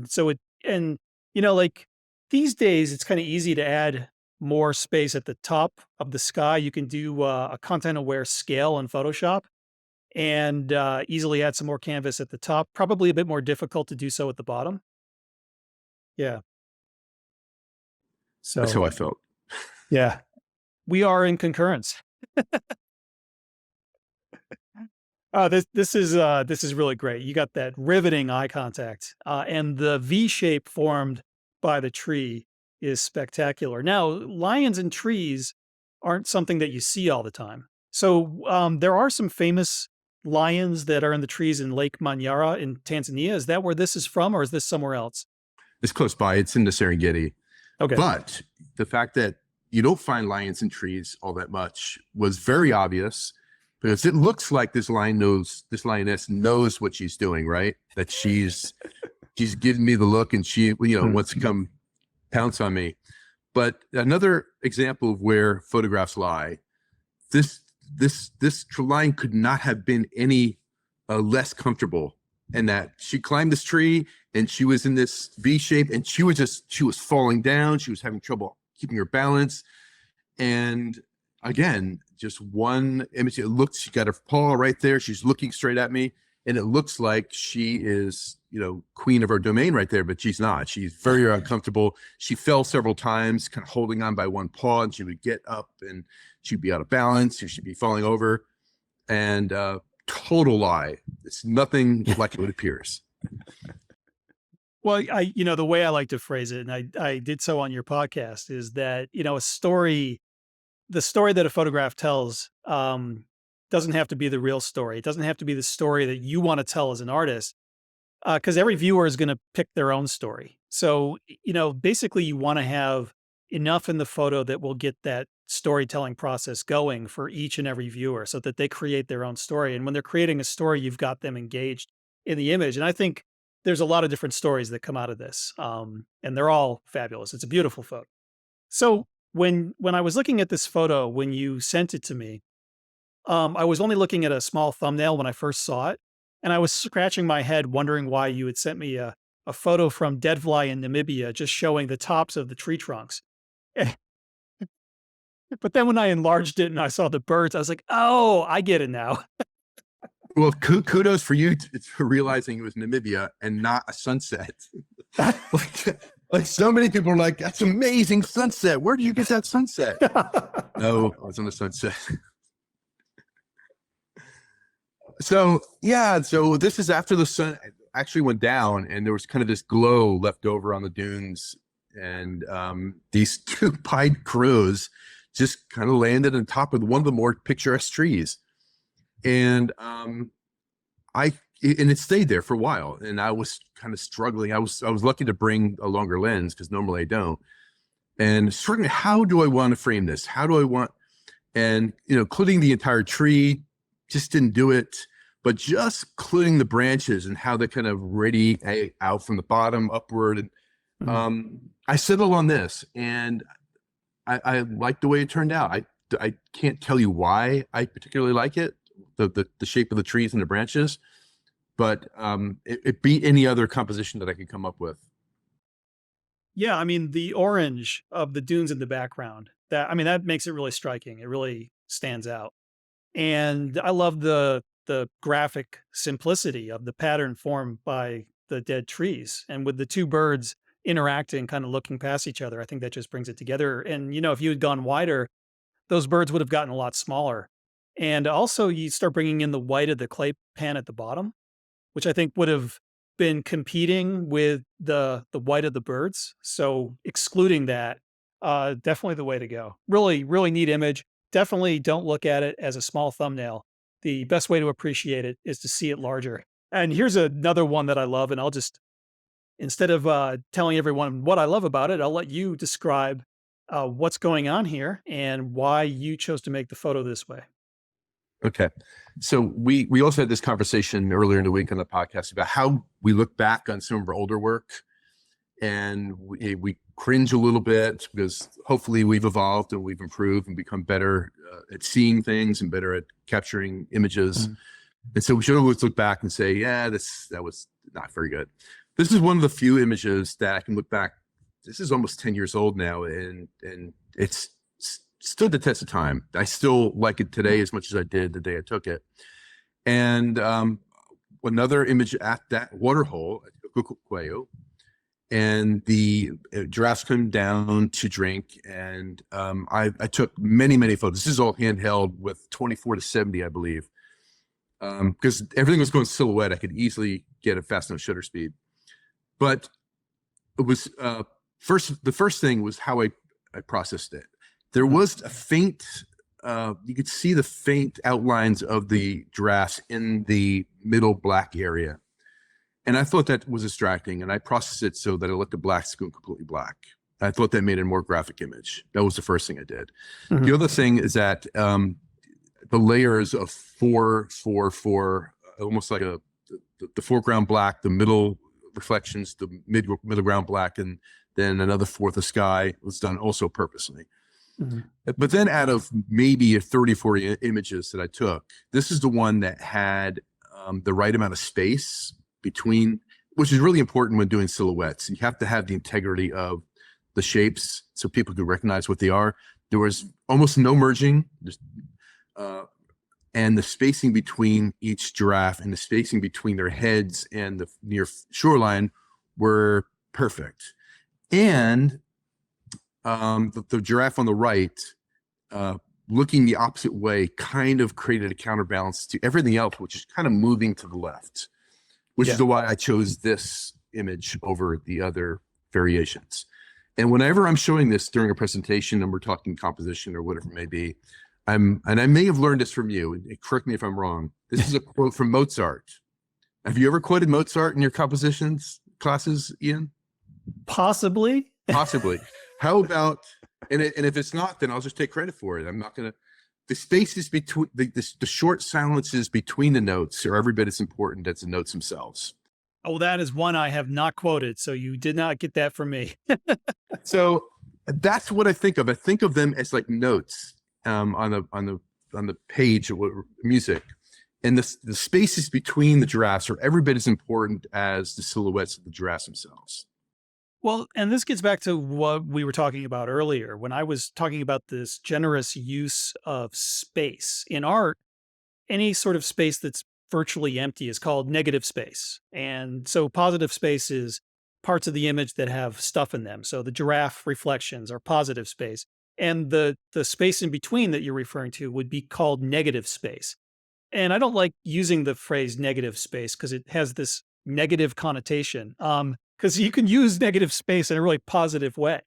so like these days, it's kind of easy to add more space at the top of the sky. You can do a content aware scale in Photoshop and easily add some more canvas at the top. Probably a bit more difficult to do so at the bottom. Yeah. That's So, how I felt. yeah, we are in concurrence. This is really great. You got that riveting eye contact, and the V shape formed by the tree is spectacular. Now, lions and trees aren't something that you see all the time. So there are some famous lions that are in the trees in Lake Manyara in Tanzania. Is that where this is from, or is this somewhere else? It's close by. It's in the Serengeti. Okay. But the fact that you don't find lions in trees all that much was very obvious, because it looks like this lioness knows what she's doing, right? That she's giving me the look, and she, Hmm. wants to come pounce on me. But another example of where photographs lie, this this line could not have been any less comfortable, and that she climbed this tree and she was in this V shape, and she was falling down. She was having trouble keeping her balance. And again, just one image. It looks, she got her paw right there. She's looking straight at me. And it looks like she is, queen of her domain right there, but she's not. She's very uncomfortable. She fell several times, kind of holding on by one paw, and she would get up and she'd be out of balance, or she'd be falling over. And total lie. It's nothing like it appears. Well, the way I like to phrase it, and I did so on your podcast, is that, a story the story that a photograph tells doesn't have to be the real story. It doesn't have to be the story that you want to tell as an artist, because every viewer is going to pick their own story. So, basically, you want to have enough in the photo that will get that storytelling process going for each and every viewer so that they create their own story. And when they're creating a story, you've got them engaged in the image. And I think there's a lot of different stories that come out of this. And they're all fabulous. It's a beautiful photo. So when I was looking at this photo, when you sent it to me, I was only looking at a small thumbnail when I first saw it, and I was scratching my head wondering why you had sent me a photo from deadfly in Namibia just showing the tops of the tree trunks. But then when I enlarged it and I saw the birds, I was like, "Oh, I get it now." Well, kudos for you for realizing it was Namibia and not a sunset. like so many people are like, that's amazing sunset. Where did you get that sunset? No, it was on the sunset. So yeah, so this is after the sun actually went down and there was kind of this glow left over on the dunes. And these two pied crows just kind of landed on top of one of the more picturesque trees. And it stayed there for a while, and I was kind of struggling. I was lucky to bring a longer lens because normally I don't. And struggling, how do I want to frame this? How do I want, and including the entire tree, just didn't do it. But just including the branches and how they kind of radiate out from the bottom upward. And I settled on this, and I like the way it turned out. I can't tell you why I particularly like it. The shape of the trees and the branches, but it beat any other composition that I could come up with. Yeah, I mean, the orange of the dunes in the background, that makes it really striking. It really stands out. And I love the graphic simplicity of the pattern formed by the dead trees. And with the two birds interacting, kind of looking past each other, I think that just brings it together. And if you had gone wider, those birds would have gotten a lot smaller. And also, you start bringing in the white of the clay pan at the bottom, which I think would have been competing with the white of the birds. So excluding that, definitely the way to go. Really, really neat image. Definitely don't look at it as a small thumbnail. The best way to appreciate it is to see it larger. And here's another one that I love, and I'll just, instead of telling everyone what I love about it, I'll let you describe what's going on here and why you chose to make the photo this way. Okay. So we also had this conversation earlier in the week on the podcast about how we look back on some of our older work, and we cringe a little bit because hopefully we've evolved and we've improved and become better at seeing things and better at capturing images. And so we should always look back and say, yeah, that was not very good. This is one of the few images that I can look back. This is almost 10 years old now, and it's stood the test of time. I still like it today as much as I did the day I took it. And another image at that waterhole at Cuckoo, and the giraffes come down to drink. And I took many, many photos. This is all handheld with 24-70, I believe. Because everything was going silhouette. I could easily get a fast enough shutter speed. But it was the first thing was how I processed it. There was a faint, you could see the faint outlines of the giraffes in the middle black area. And I thought that was distracting, and I processed it so that I let the blacks go completely black. I thought that made it a more graphic image. That was the first thing I did. The other thing is that the layers of 4, almost like the foreground black, the middle reflections, the middle ground black, and then another fourth of sky was done also purposely. But then out of maybe 30, 40 images that I took, this is the one that had the right amount of space between, which is really important when doing silhouettes. You have to have the integrity of the shapes so people can recognize what they are. There was almost no merging, and the spacing between each giraffe and the spacing between their heads and the near shoreline were perfect. And the giraffe on the right, looking the opposite way, kind of created a counterbalance to everything else, which is kind of moving to the left, which is why I chose this image over the other variations. And whenever I'm showing this during a presentation and we're talking composition or whatever it may be, and I may have learned this from you, and correct me if I'm wrong. This is a quote from Mozart. Have you ever quoted Mozart in your compositions classes, Ian? Possibly. Possibly. How about, and if it's not, then I'll just take credit for it. I'm not going to, the spaces between, the short silences between the notes are every bit as important as the notes themselves. Oh, that is one I have not quoted, so you did not get that from me. So that's what I think of. I think of them as like notes on the page of music, and the spaces between the giraffes are every bit as important as the silhouettes of the giraffes themselves. Well, and this gets back to what we were talking about earlier when I was talking about this generous use of space. In art, any sort of space that's virtually empty is called negative space. And so positive space is parts of the image that have stuff in them. So the giraffe reflections are positive space. And the space in between that you're referring to would be called negative space. And I don't like using the phrase negative space because it has this negative connotation. Because you can use negative space in a really positive way.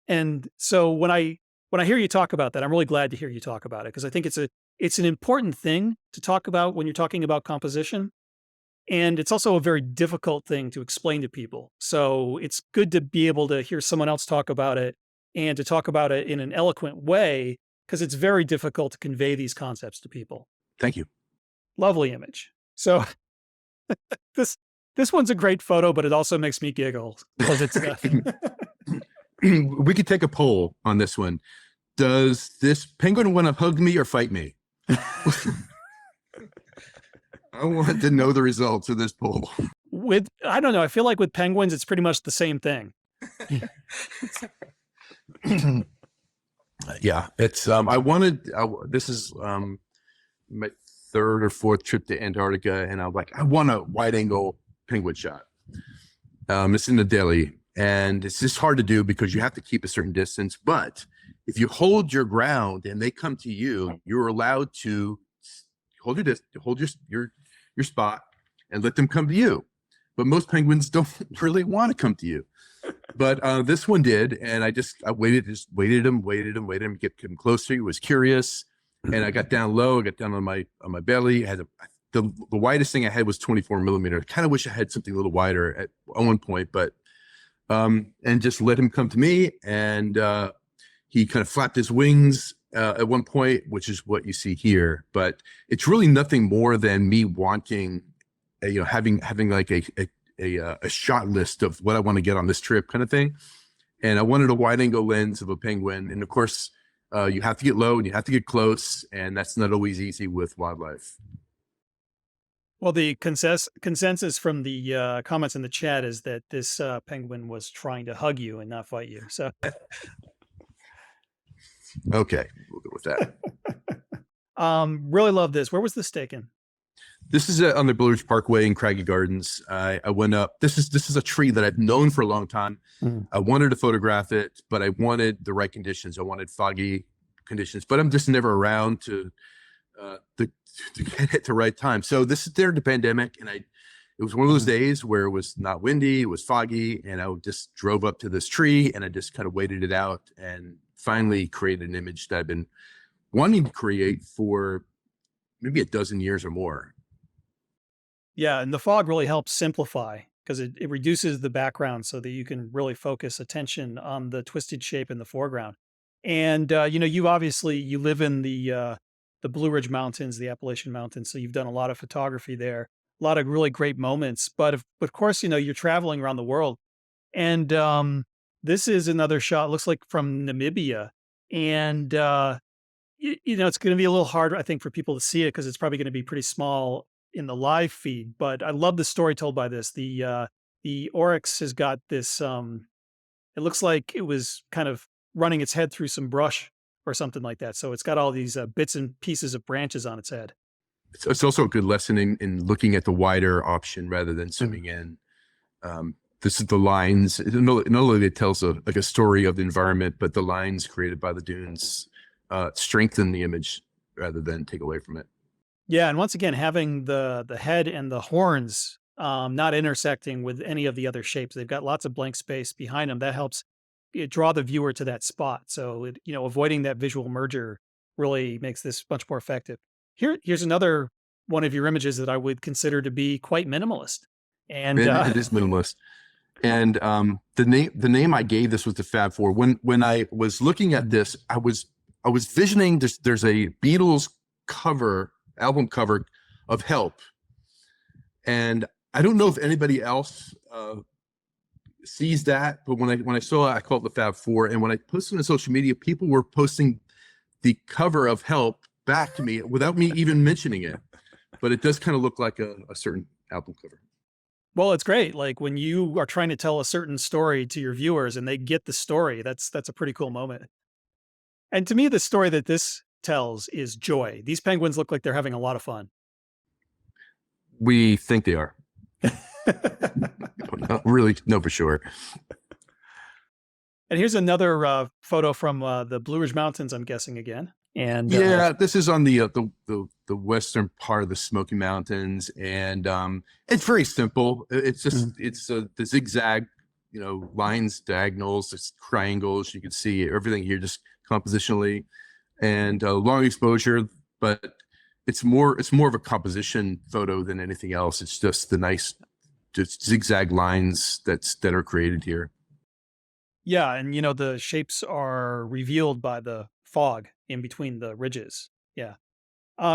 And so when I hear you talk about that, I'm really glad to hear you talk about it because I think it's an important thing to talk about when you're talking about composition. And it's also a very difficult thing to explain to people. So it's good to be able to hear someone else talk about it and to talk about it in an eloquent way because it's very difficult to convey these concepts to people. Thank you. Lovely image. So this this one's a great photo, but it also makes me giggle because it's We could take a poll on this one. Does this penguin want to hug me or fight me? I want to know the results of this poll. with I don't know. I feel like with penguins, it's pretty much the same thing. Yeah, it's this is my third or fourth trip to Antarctica, and I'm like, I want a wide angle penguin shot. It's in the Delhi, and it's just hard to do because you have to keep a certain distance. But if you hold your ground and they come to you, you're allowed to hold your spot and let them come to you. But most penguins don't really want to come to you. But this one did, and I waited him, get him closer. He was curious, and I got down low. I got down on my belly. I had the widest thing I had was 24 millimeter. I kind of wish I had something a little wider at one point, but and just let him come to me. And he kind of flapped his wings at one point, which is what you see here. But it's really nothing more than me wanting, having like a shot list of what I want to get on this trip kind of thing. And I wanted a wide angle lens of a penguin. And of course, you have to get low and you have to get close. And that's not always easy with wildlife. Well, the consensus from the comments in the chat is that this penguin was trying to hug you and not fight you. So, Okay, we'll go with that. really love this. Where was this taken? This is on the Blue Ridge Parkway in Craggy Gardens. I went up. This is a tree that I've known for a long time. Mm. I wanted to photograph it, but I wanted the right conditions. I wanted foggy conditions, but I'm just never around to get it the right time. So this is during the pandemic, and it was one of those days where it was not windy, it was foggy, and I just drove up to this tree and I just kind of waited it out and finally created an image that I've been wanting to create for maybe a dozen years or more. Yeah, and the fog really helps simplify because it reduces the background so that you can really focus attention on the twisted shape in the foreground. And you live in the Blue Ridge Mountains, the Appalachian Mountains, so you've done a lot of photography there, a lot of really great moments. But of course, you're traveling around the world, and this is another shot. Looks like from Namibia, and it's going to be a little hard, I think, for people to see it because it's probably going to be pretty small in the live feed. But I love the story told by this. The oryx has got this. It looks like it was kind of running its head through some brush or something like that. So it's got all these bits and pieces of branches on its head. It's also a good lesson in looking at the wider option rather than zooming in. This is the lines. Not only it tells a story of the environment, but the lines created by the dunes strengthen the image rather than take away from it. Yeah, and once again, having the head and the horns not intersecting with any of the other shapes, they've got lots of blank space behind them. That helps draw the viewer to that spot. So, avoiding that visual merger really makes this much more effective. Here's another one of your images that I would consider to be quite minimalist. And It is minimalist. And the name I gave this was the Fab Four. When I was looking at this, I was visioning this. There's a Beatles album cover of Help, and I don't know if anybody else sees that, but when I saw it, I called it the Fab Four. And when I posted on social media, people were posting the cover of Help back to me without me even mentioning it. But it does kind of look like a certain album cover. well, it's great. Like when you are trying to tell a certain story to your viewers and they get the story, that's a pretty cool moment. And to me, the story that this tells is joy. These penguins look like they're having a lot of fun. We think they are. Don't really know for sure. And here's another photo from the Blue Ridge Mountains, I'm guessing again. And Yeah, this is on the western part of the Smoky Mountains, and it's very simple. It's just it's the zigzag, lines, diagonals, it's triangles. You can see everything here just compositionally, and long exposure, but it's more of a composition photo than anything else. It's just the nice, just zigzag lines that are created here. yeah, and the shapes are revealed by the fog in between the ridges. Yeah.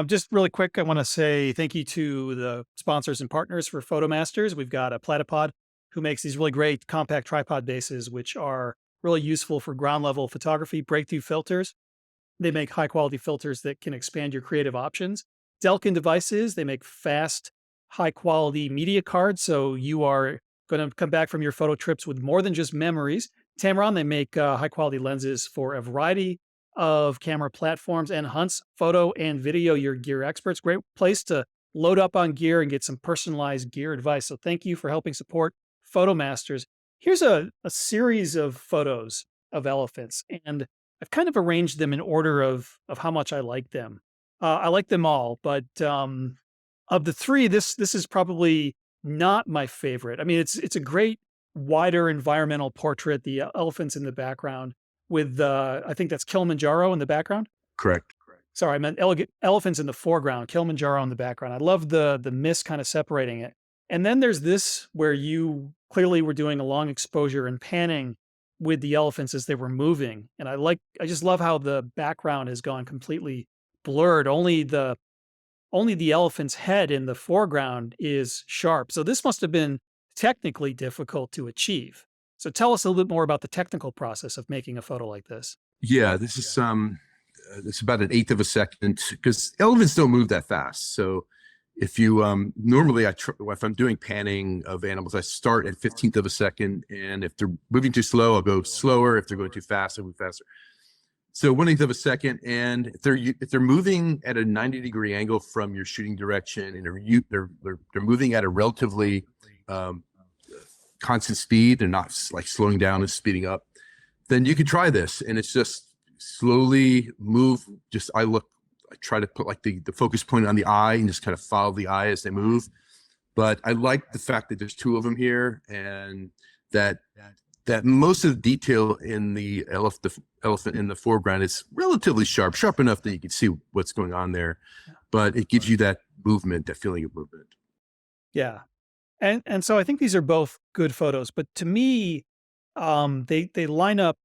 Just really quick, I want to say thank you to the sponsors and partners for PhotoMasters. We've got a Platypod who makes these really great compact tripod bases, which are really useful for ground level photography. Breakthrough Filters, they make high quality filters that can expand your creative options. Delkin Devices, they make fast, high quality media cards. So you are going to come back from your photo trips with more than just memories. Tamron, they make high quality lenses for a variety of camera platforms. And Hunt's Photo and Video, your gear experts. Great place to load up on gear and get some personalized gear advice. So thank you for helping support PhotoMasters. Here's a series of photos of elephants, and I've kind of arranged them in order of how much I like them. I like them all, but of the three, this is probably not my favorite. I mean, it's a great wider environmental portrait. The elephants in the background with I think that's Kilimanjaro in the background. Correct. Sorry, I meant elephants in the foreground, Kilimanjaro in the background. I love the mist kind of separating it. And then there's this where you clearly were doing a long exposure and panning with the elephants as they were moving. And I just love how the background has gone completely blurred. Only the elephant's head in the foreground is sharp. So this must have been technically difficult to achieve. So tell us a little bit more about the technical process of making a photo like this. Yeah, this is it's about an eighth of a second because elephants don't move that fast. So if you normally if I'm doing panning of animals, I start at 15th of a second, and if they're moving too slow, I'll go slower. If they're going too fast, I'll move faster. So 1/8 of a second, and if they're moving at a 90-degree angle from your shooting direction, and they're moving at a relatively constant speed, they're not like slowing down and speeding up, then you could try this, and it's just slowly move. I try to put like the focus point on the eye and just kind of follow the eye as they move. But I like the fact that there's two of them here, and that most of the detail in the elephant in the foreground is relatively sharp enough that you can see what's going on there, but it gives you that movement, that feeling of movement. Yeah. And so I think these are both good photos, but to me, they line up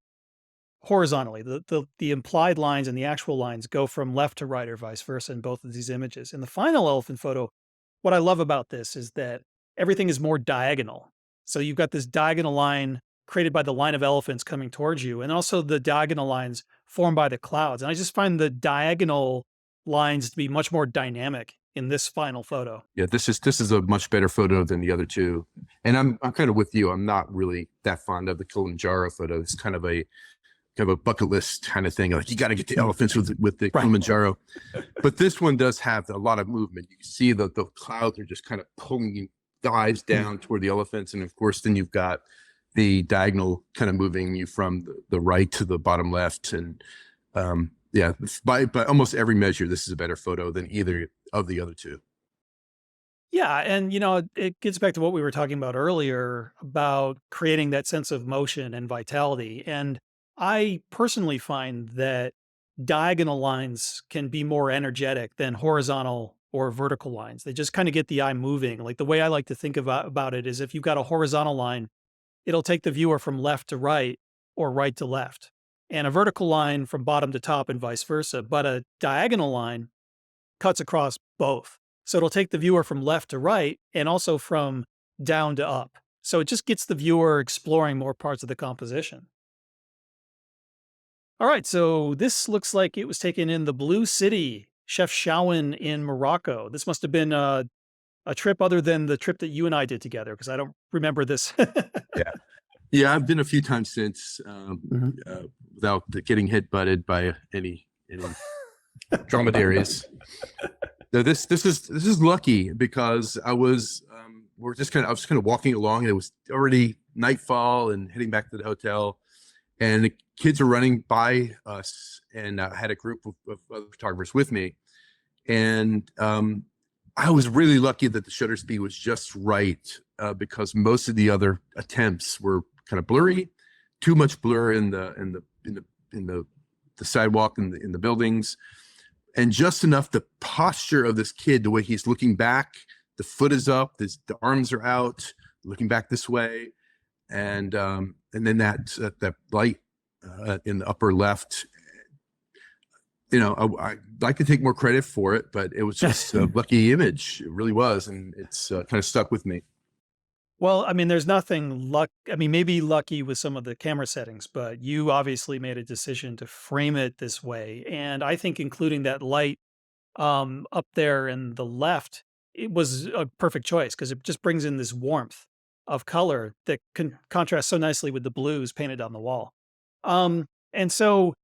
horizontally. The implied lines and the actual lines go from left to right or vice versa in both of these images. In the final elephant photo, what I love about this is that everything is more diagonal. So you've got this diagonal line created by the line of elephants coming towards you, and also the diagonal lines formed by the clouds. And I just find the diagonal lines to be much more dynamic in this final photo. Yeah, this is a much better photo than the other two, and I'm kind of with you. I'm not really that fond of the Kilimanjaro photo. It's kind of a bucket list kind of thing. Like you got to get the elephants with the Kilimanjaro, but this one does have a lot of movement. You can see the clouds are just kind of pulling the eyes down toward the elephants, and of course, then you've got the diagonal kind of moving you from the right to the bottom left, and yeah, by almost every measure, this is a better photo than either of the other two. Yeah, and it gets back to what we were talking about earlier about creating that sense of motion and vitality. And I personally find that diagonal lines can be more energetic than horizontal or vertical lines. They just kind of get the eye moving. Like the way I like to think about it is if you've got a horizontal line, it'll take the viewer from left to right or right to left, and a vertical line from bottom to top and vice versa. But a diagonal line cuts across both. So it'll take the viewer from left to right and also from down to up. So it just gets the viewer exploring more parts of the composition. All right, so this looks like it was taken in the Blue City, Chef Shawan in Morocco. This must have been a trip other than the trip that you and I did together because I don't remember this. Yeah. Yeah, I've been a few times since, Mhm. without getting hit butted by any dromedaries. No, this is lucky because I was kind of walking along and it was already nightfall and heading back to the hotel, and the kids were running by us, and I had a group of other photographers with me, and I was really lucky that the shutter speed was just right, because most of the other attempts were kind of blurry, too much blur in the sidewalk and in the buildings, and just enough the posture of this kid, the way he's looking back, the foot is up, the arms are out, looking back this way, and then that light in the upper left. I'd like to take more credit for it, but it was just a lucky image. It really was, and it's kind of stuck with me. Well, I mean, there's nothing luck. I mean, maybe lucky with some of the camera settings, but you obviously made a decision to frame it this way. And I think including that light up there in the left, it was a perfect choice because it just brings in this warmth of color that can contrast so nicely with the blues painted on the wall. And so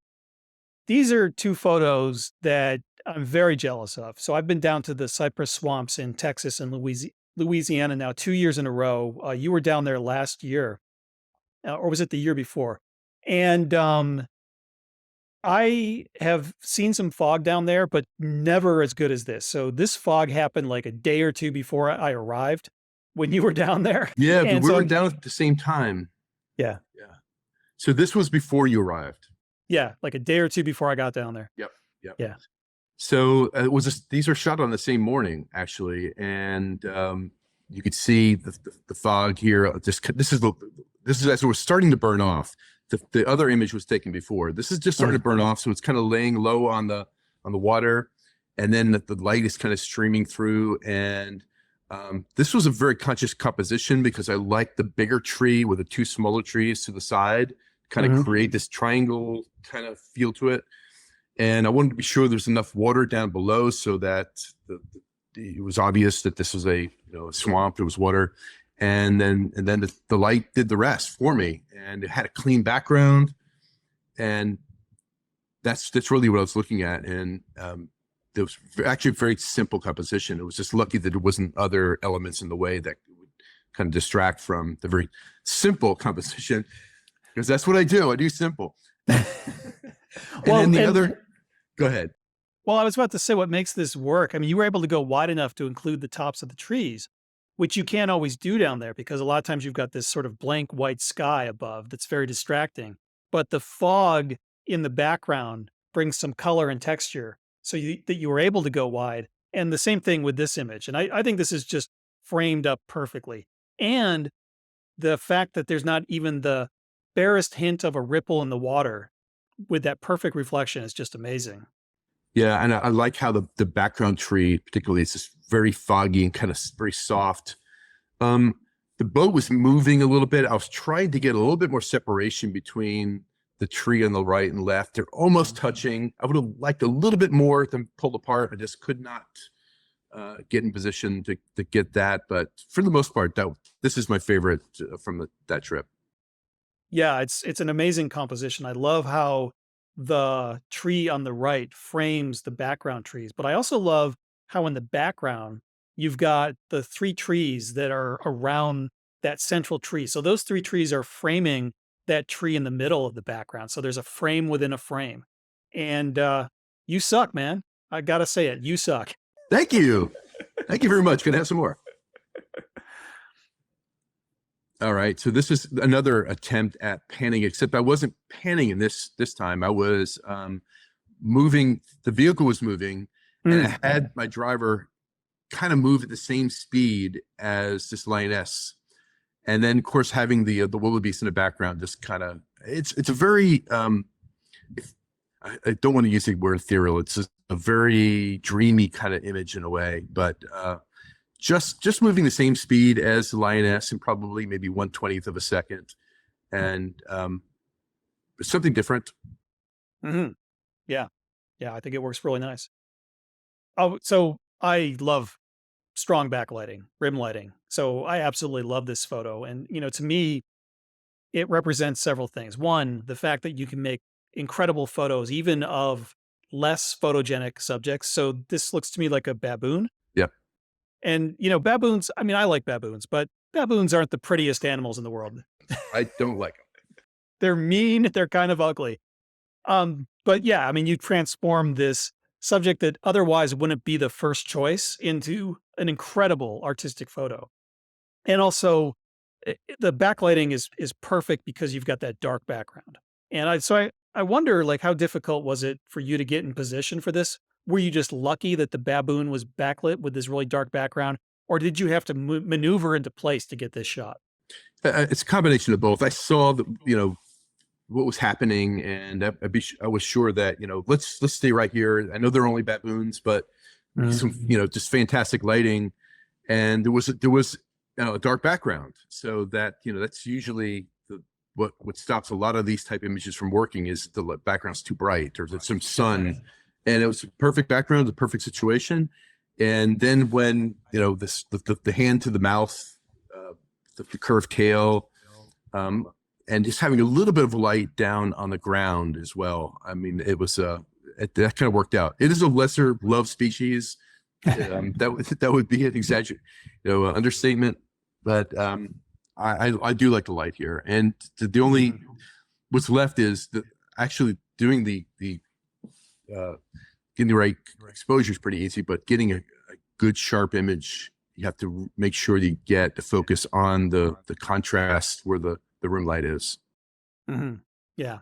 these are two photos that I'm very jealous of. So I've been down to the cypress swamps in Texas and Louisiana now 2 years in a row. You were down there last year, or was it the year before? And I have seen some fog down there, but never as good as this. So this fog happened like a day or two before I arrived when you were down there. Yeah, but And we so were down at the same time. yeah, Yeah. So this was before you arrived. yeah, like a day or two before I got down there. Yep. Yep. Yeah. So these are shot on the same morning, actually, and you could see the fog here. This is as it was starting to burn off. The other image was taken before. This is just starting to burn off, so it's kind of laying low on the water, and then the light is kind of streaming through. And this was a very conscious composition because I like the bigger tree with the two smaller trees to the side, kind of Mhm. create this triangle kind of feel to it. And I wanted to be sure there's enough water down below so that it was obvious that this was a swamp. There was water, and then the light did the rest for me, and it had a clean background, and that's really what I was looking at. And there was actually a very simple composition. It was just lucky that there wasn't other elements in the way that would kind of distract from the very simple composition, because that's what I do. I do simple. And Well, then the and other, go ahead. well, I was about to say what makes this work. I mean, you were able to go wide enough to include the tops of the trees, which you can't always do down there because a lot of times you've got this sort of blank white sky above that's very distracting. But the fog in the background brings some color and texture so that you were able to go wide. And the same thing with this image. And I think this is just framed up perfectly. And the fact that there's not even the barest hint of a ripple in the water with that perfect reflection is just amazing. Yeah, and I like how the background tree, particularly, is just very foggy and kind of very soft. Um, the boat was moving a little bit. I was trying to get a little bit more separation between the tree on the right and left. They're almost touching. I would have liked a little bit more them pulled apart. I just could not get in position to get that. But for the most part, this is my favorite from that trip. Yeah, it's an amazing composition. I love how the tree on the right frames the background trees, but I also love how in the background you've got the 3 trees that are around that central tree. So those 3 trees are framing that tree in the middle of the background. So there's a frame within a frame. And you suck, man. I gotta say it. You suck. Thank you. Thank you very much. Can I have some more? All right. So this is another attempt at panning, except I wasn't panning in this time. I was moving. The vehicle was moving, and Mm. I had my driver kind of move at the same speed as this lioness, and then of course having the wildebeest in the background just kind of it's a very I don't want to use the word ethereal. It's just a very dreamy kind of image in a way, but just moving the same speed as the lioness and probably maybe 1/20th of a second, and something different. Hmm. Yeah. Yeah. I think it works really nice. Oh, so I love strong backlighting, rim lighting. So I absolutely love this photo. And, to me, it represents several things. One, the fact that you can make incredible photos, even of less photogenic subjects. So this looks to me like a baboon. Yeah, And, baboons, I mean, I like baboons, but baboons aren't the prettiest animals in the world. I don't like them. They're mean, they're kind of ugly. But yeah, I mean, you transform this subject that otherwise wouldn't be the first choice into an incredible artistic photo. And also, the backlighting is perfect because you've got that dark background. And I wonder, like, how difficult was it for you to get in position for this? Were you just lucky that the baboon was backlit with this really dark background, or did you have to maneuver into place to get this shot? It's a combination of both. I saw what was happening, and I was sure that let's stay right here. I know they're only baboons, but some just fantastic lighting, and there was a dark background, so that that's usually what stops a lot of these type images from working is the background's too bright or there's some sun, and it was a perfect background, the perfect situation. And then when this the hand to the mouth, the curved tail, and just having a little bit of light down on the ground as well. I mean, it was that kind of worked out. It is a lesser loved species. That would be an understatement, but I do like the light here. And the only what's left is actually doing the getting the right exposure is pretty easy, but getting a good sharp image, you have to make sure you get the focus on the contrast where the room light is. Hmm. Yeah.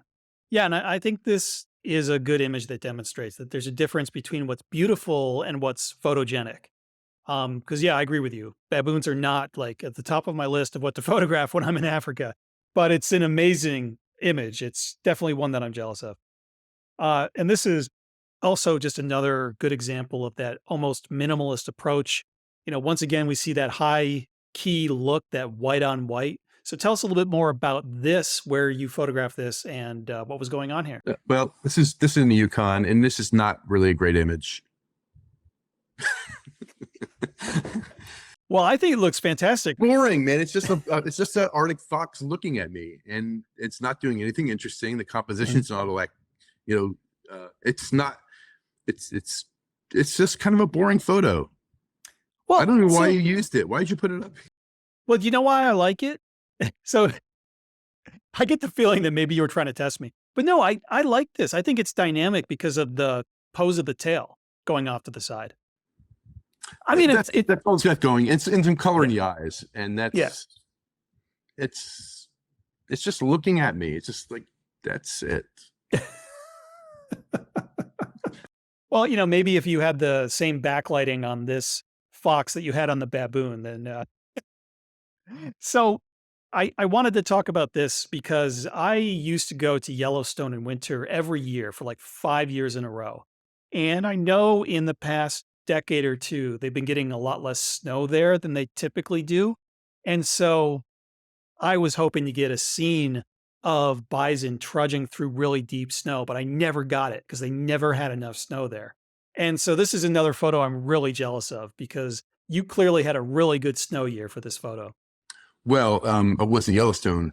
Yeah. And I think this is a good image that demonstrates that there's a difference between what's beautiful and what's photogenic. Because yeah, I agree with you. Baboons are not like at the top of my list of what to photograph when I'm in Africa, but it's an amazing image. It's definitely one that I'm jealous of. And this is also just another good example of that almost minimalist approach. Once again, we see that high key look, that white on white. So tell us a little bit more about this, where you photographed this and what was going on here. Well, this is in the Yukon, and this is not really a great image. Well, I think it looks fantastic. Boring, man. It's just an Arctic fox looking at me, and it's not doing anything interesting. The composition's not like, it's not. It's just kind of a boring photo. Well, I don't know why you used it. Why did you put it up? Well, do you know why I like it? So I get the feeling that maybe you were trying to test me, but no, I like this. I think it's dynamic because of the pose of the tail going off to the side. I mean, That phone's got going. It's some color in the eyes, and yeah. it's just looking at me. It's just like that's it. Well, maybe if you had the same backlighting on this fox that you had on the baboon, then so I wanted to talk about this because I used to go to Yellowstone in winter every year for like 5 years in a row. And I know in the past decade or two, they've been getting a lot less snow there than they typically do. And so I was hoping to get a scene of bison trudging through really deep snow, but I never got it because they never had enough snow there. And so this is another photo I'm really jealous of because you clearly had a really good snow year for this photo. Well, I was in Yellowstone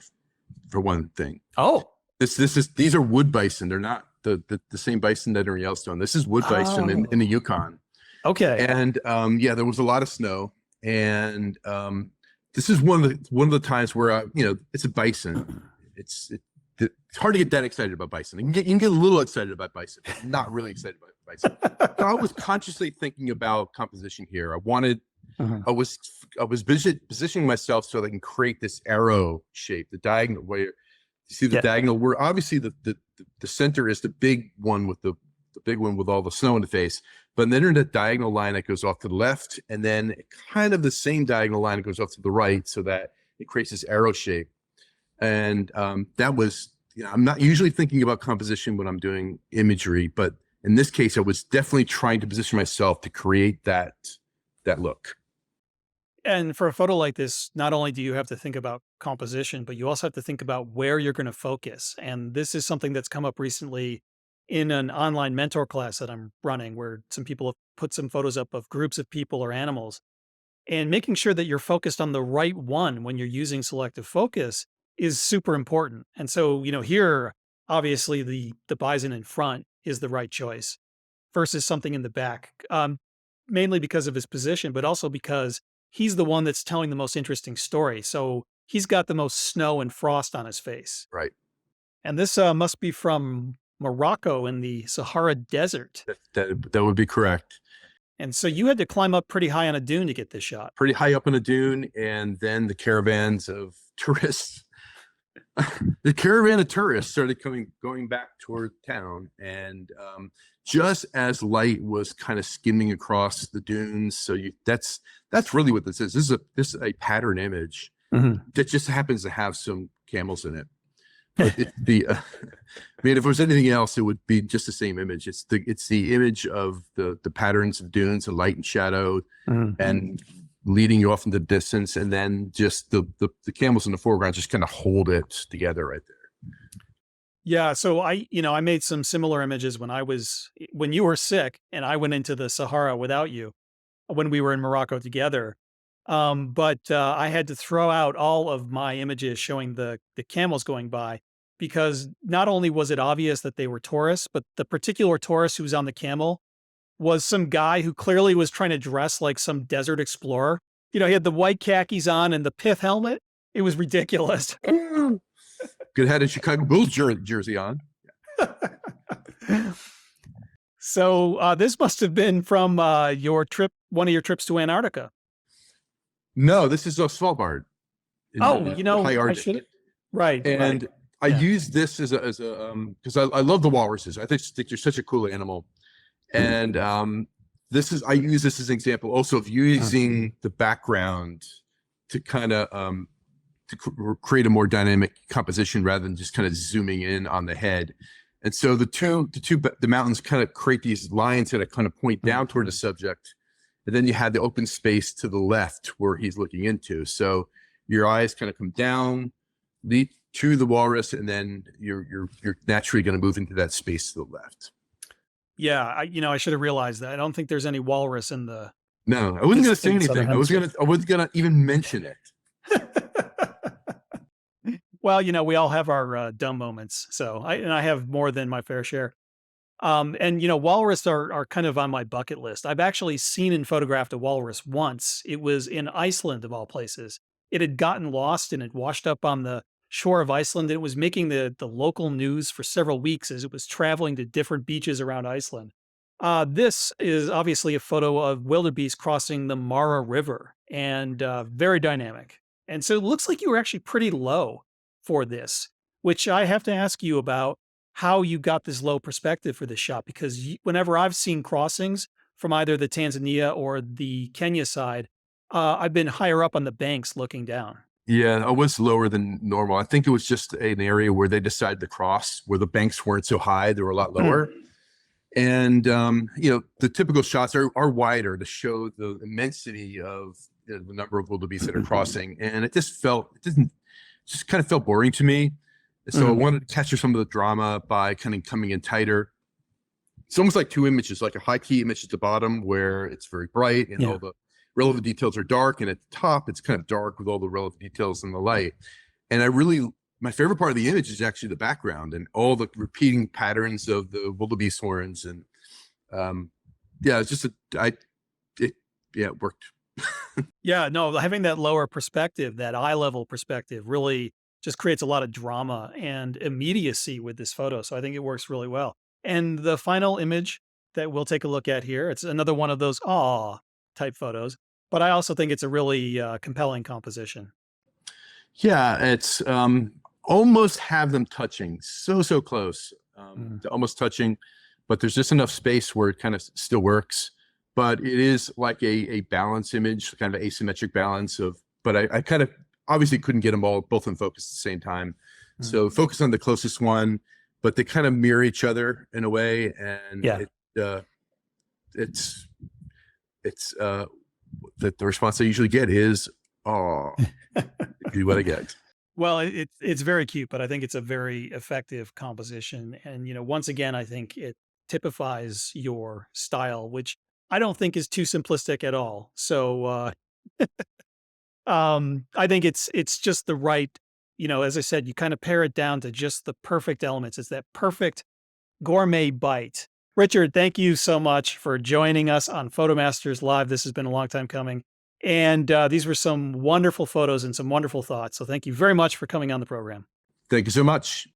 for one thing. Oh, These are wood bison. They're not the same bison that are in Yellowstone. This is wood bison in the Yukon. okay. And yeah, there was a lot of snow, and this is one of the times where it's a bison. it's hard to get that excited about bison. You can get a little excited about bison, but not really excited about bison. So I was consciously thinking about composition here. Mhm. I was positioning myself so that I can create this arrow shape, the diagonal where you see the Yeah. diagonal where obviously the center is the big one with the big one with all the snow in the face. But then there's a diagonal line that goes off to the left, and then kind of the same diagonal line that goes off to the right, so that it creates this arrow shape. And that was, I'm not usually thinking about composition when I'm doing imagery, but in this case, I was definitely trying to position myself to create that look. And for a photo like this, not only do you have to think about composition, but you also have to think about where you're going to focus. And this is something that's come up recently in an online mentor class that I'm running, where some people have put some photos up of groups of people or animals. And making sure that you're focused on the right one when you're using selective focus is super important. And so, here, obviously the bison in front is the right choice versus something in the back. Mainly because of his position, but also because he's the one that's telling the most interesting story. So he's got the most snow and frost on his face. Right. And this must be from Morocco in the Sahara Desert. That would be correct. And so you had to climb up pretty high on a dune to get this shot. Pretty high up in a dune, and then the caravans of tourists, the caravan of tourists started going back toward town, and just as light was kind of skimming across the dunes. So that's really what this is. This is a pattern image Mhm. that just happens to have some camels in it. But I mean, if it was anything else, it would be just the same image. It's the image of the patterns of dunes, the light and shadow, Mhm. and leading you off into the distance, and then just the camels in the foreground just kind of hold it together right there. Yeah, so I made some similar images when you were sick and I went into the Sahara without you when we were in Morocco together. But I had to throw out all of my images showing the camels going by because not only was it obvious that they were tourists, but the particular tourist who was on the camel was some guy who clearly was trying to dress like some desert explorer. He had the white khakis on and the pith helmet. It was ridiculous. Good had a Chicago Bulls jersey on. So this must have been from one of your trips to Antarctica. No, this is Svalbard in Oh, the high I Arctic. should have. Right, right. And I Yeah. use this as a because I love the walruses. I think they're such a cool animal. And I use this as an example also of using the background to kind of create a more dynamic composition rather than just kind of zooming in on the head. And so the mountains kind of create these lines that kind of point down toward the subject, and then you have the open space to the left where he's looking into. So your eyes kind of come down, lead to the walrus, and then you're naturally going to move into that space to the left. Yeah, I should have realized that. I don't think there's any walrus in the No, I wasn't going to say in the southern anything. hemisphere. I wasn't going to even mention it. Well, we all have our dumb moments. So I have more than my fair share. And walrus are kind of on my bucket list. I've actually seen and photographed a walrus once. It was in Iceland of all places. It had gotten lost and it washed up on the shore of Iceland. It was making the local news for several weeks as it was traveling to different beaches around Iceland. This is obviously a photo of wildebeest crossing the Mara River and very dynamic. And so it looks like you were actually pretty low for this, which I have to ask you about how you got this low perspective for this shot because whenever I've seen crossings from either the Tanzania or the Kenya side, I've been higher up on the banks looking down. Yeah, I was lower than normal. I think it was just an area where they decided to cross, where the banks weren't so high; they were a lot lower. And the typical shots are wider to show the immensity of the number of wildebeest that are crossing, and it just kind of felt boring to me. So I Mhm. wanted to capture some of the drama by kind of coming in tighter. It's almost like two images, like a high key image at the bottom where it's very bright and Yeah. all the relevant details are dark, and at the top it's kind of dark with all the relevant details in the light. And my favorite part of the image is actually the background and all the repeating patterns of the wildebeest horns. And yeah, it's just it worked. Yeah, no, having that lower perspective, that eye level perspective really just creates a lot of drama and immediacy with this photo. So I think it works really well. And the final image that we'll take a look at here, it's another one of those aw type photos, but I also think it's a really compelling composition. Yeah, it's almost have them touching, so close, Mm. to almost touching, but there's just enough space where it kind of still works. But it is like a balance image, kind of asymmetric balance of. But I kind of obviously couldn't get them all both in focus at the same time, Mm. so focus on the closest one, but they kind of mirror each other in a way, and Yeah. it's the response I usually get is, "Oh, do what I get." Well, it's very cute, but I think it's a very effective composition. And once again, I think it typifies your style, which I don't think is too simplistic at all. So I think it's just the right, as I said, you kind of pare it down to just the perfect elements. It's that perfect gourmet bite. Richard, thank you so much for joining us on Photomasters Live. This has been a long time coming. And these were some wonderful photos and some wonderful thoughts. So thank you very much for coming on the program. Thank you so much.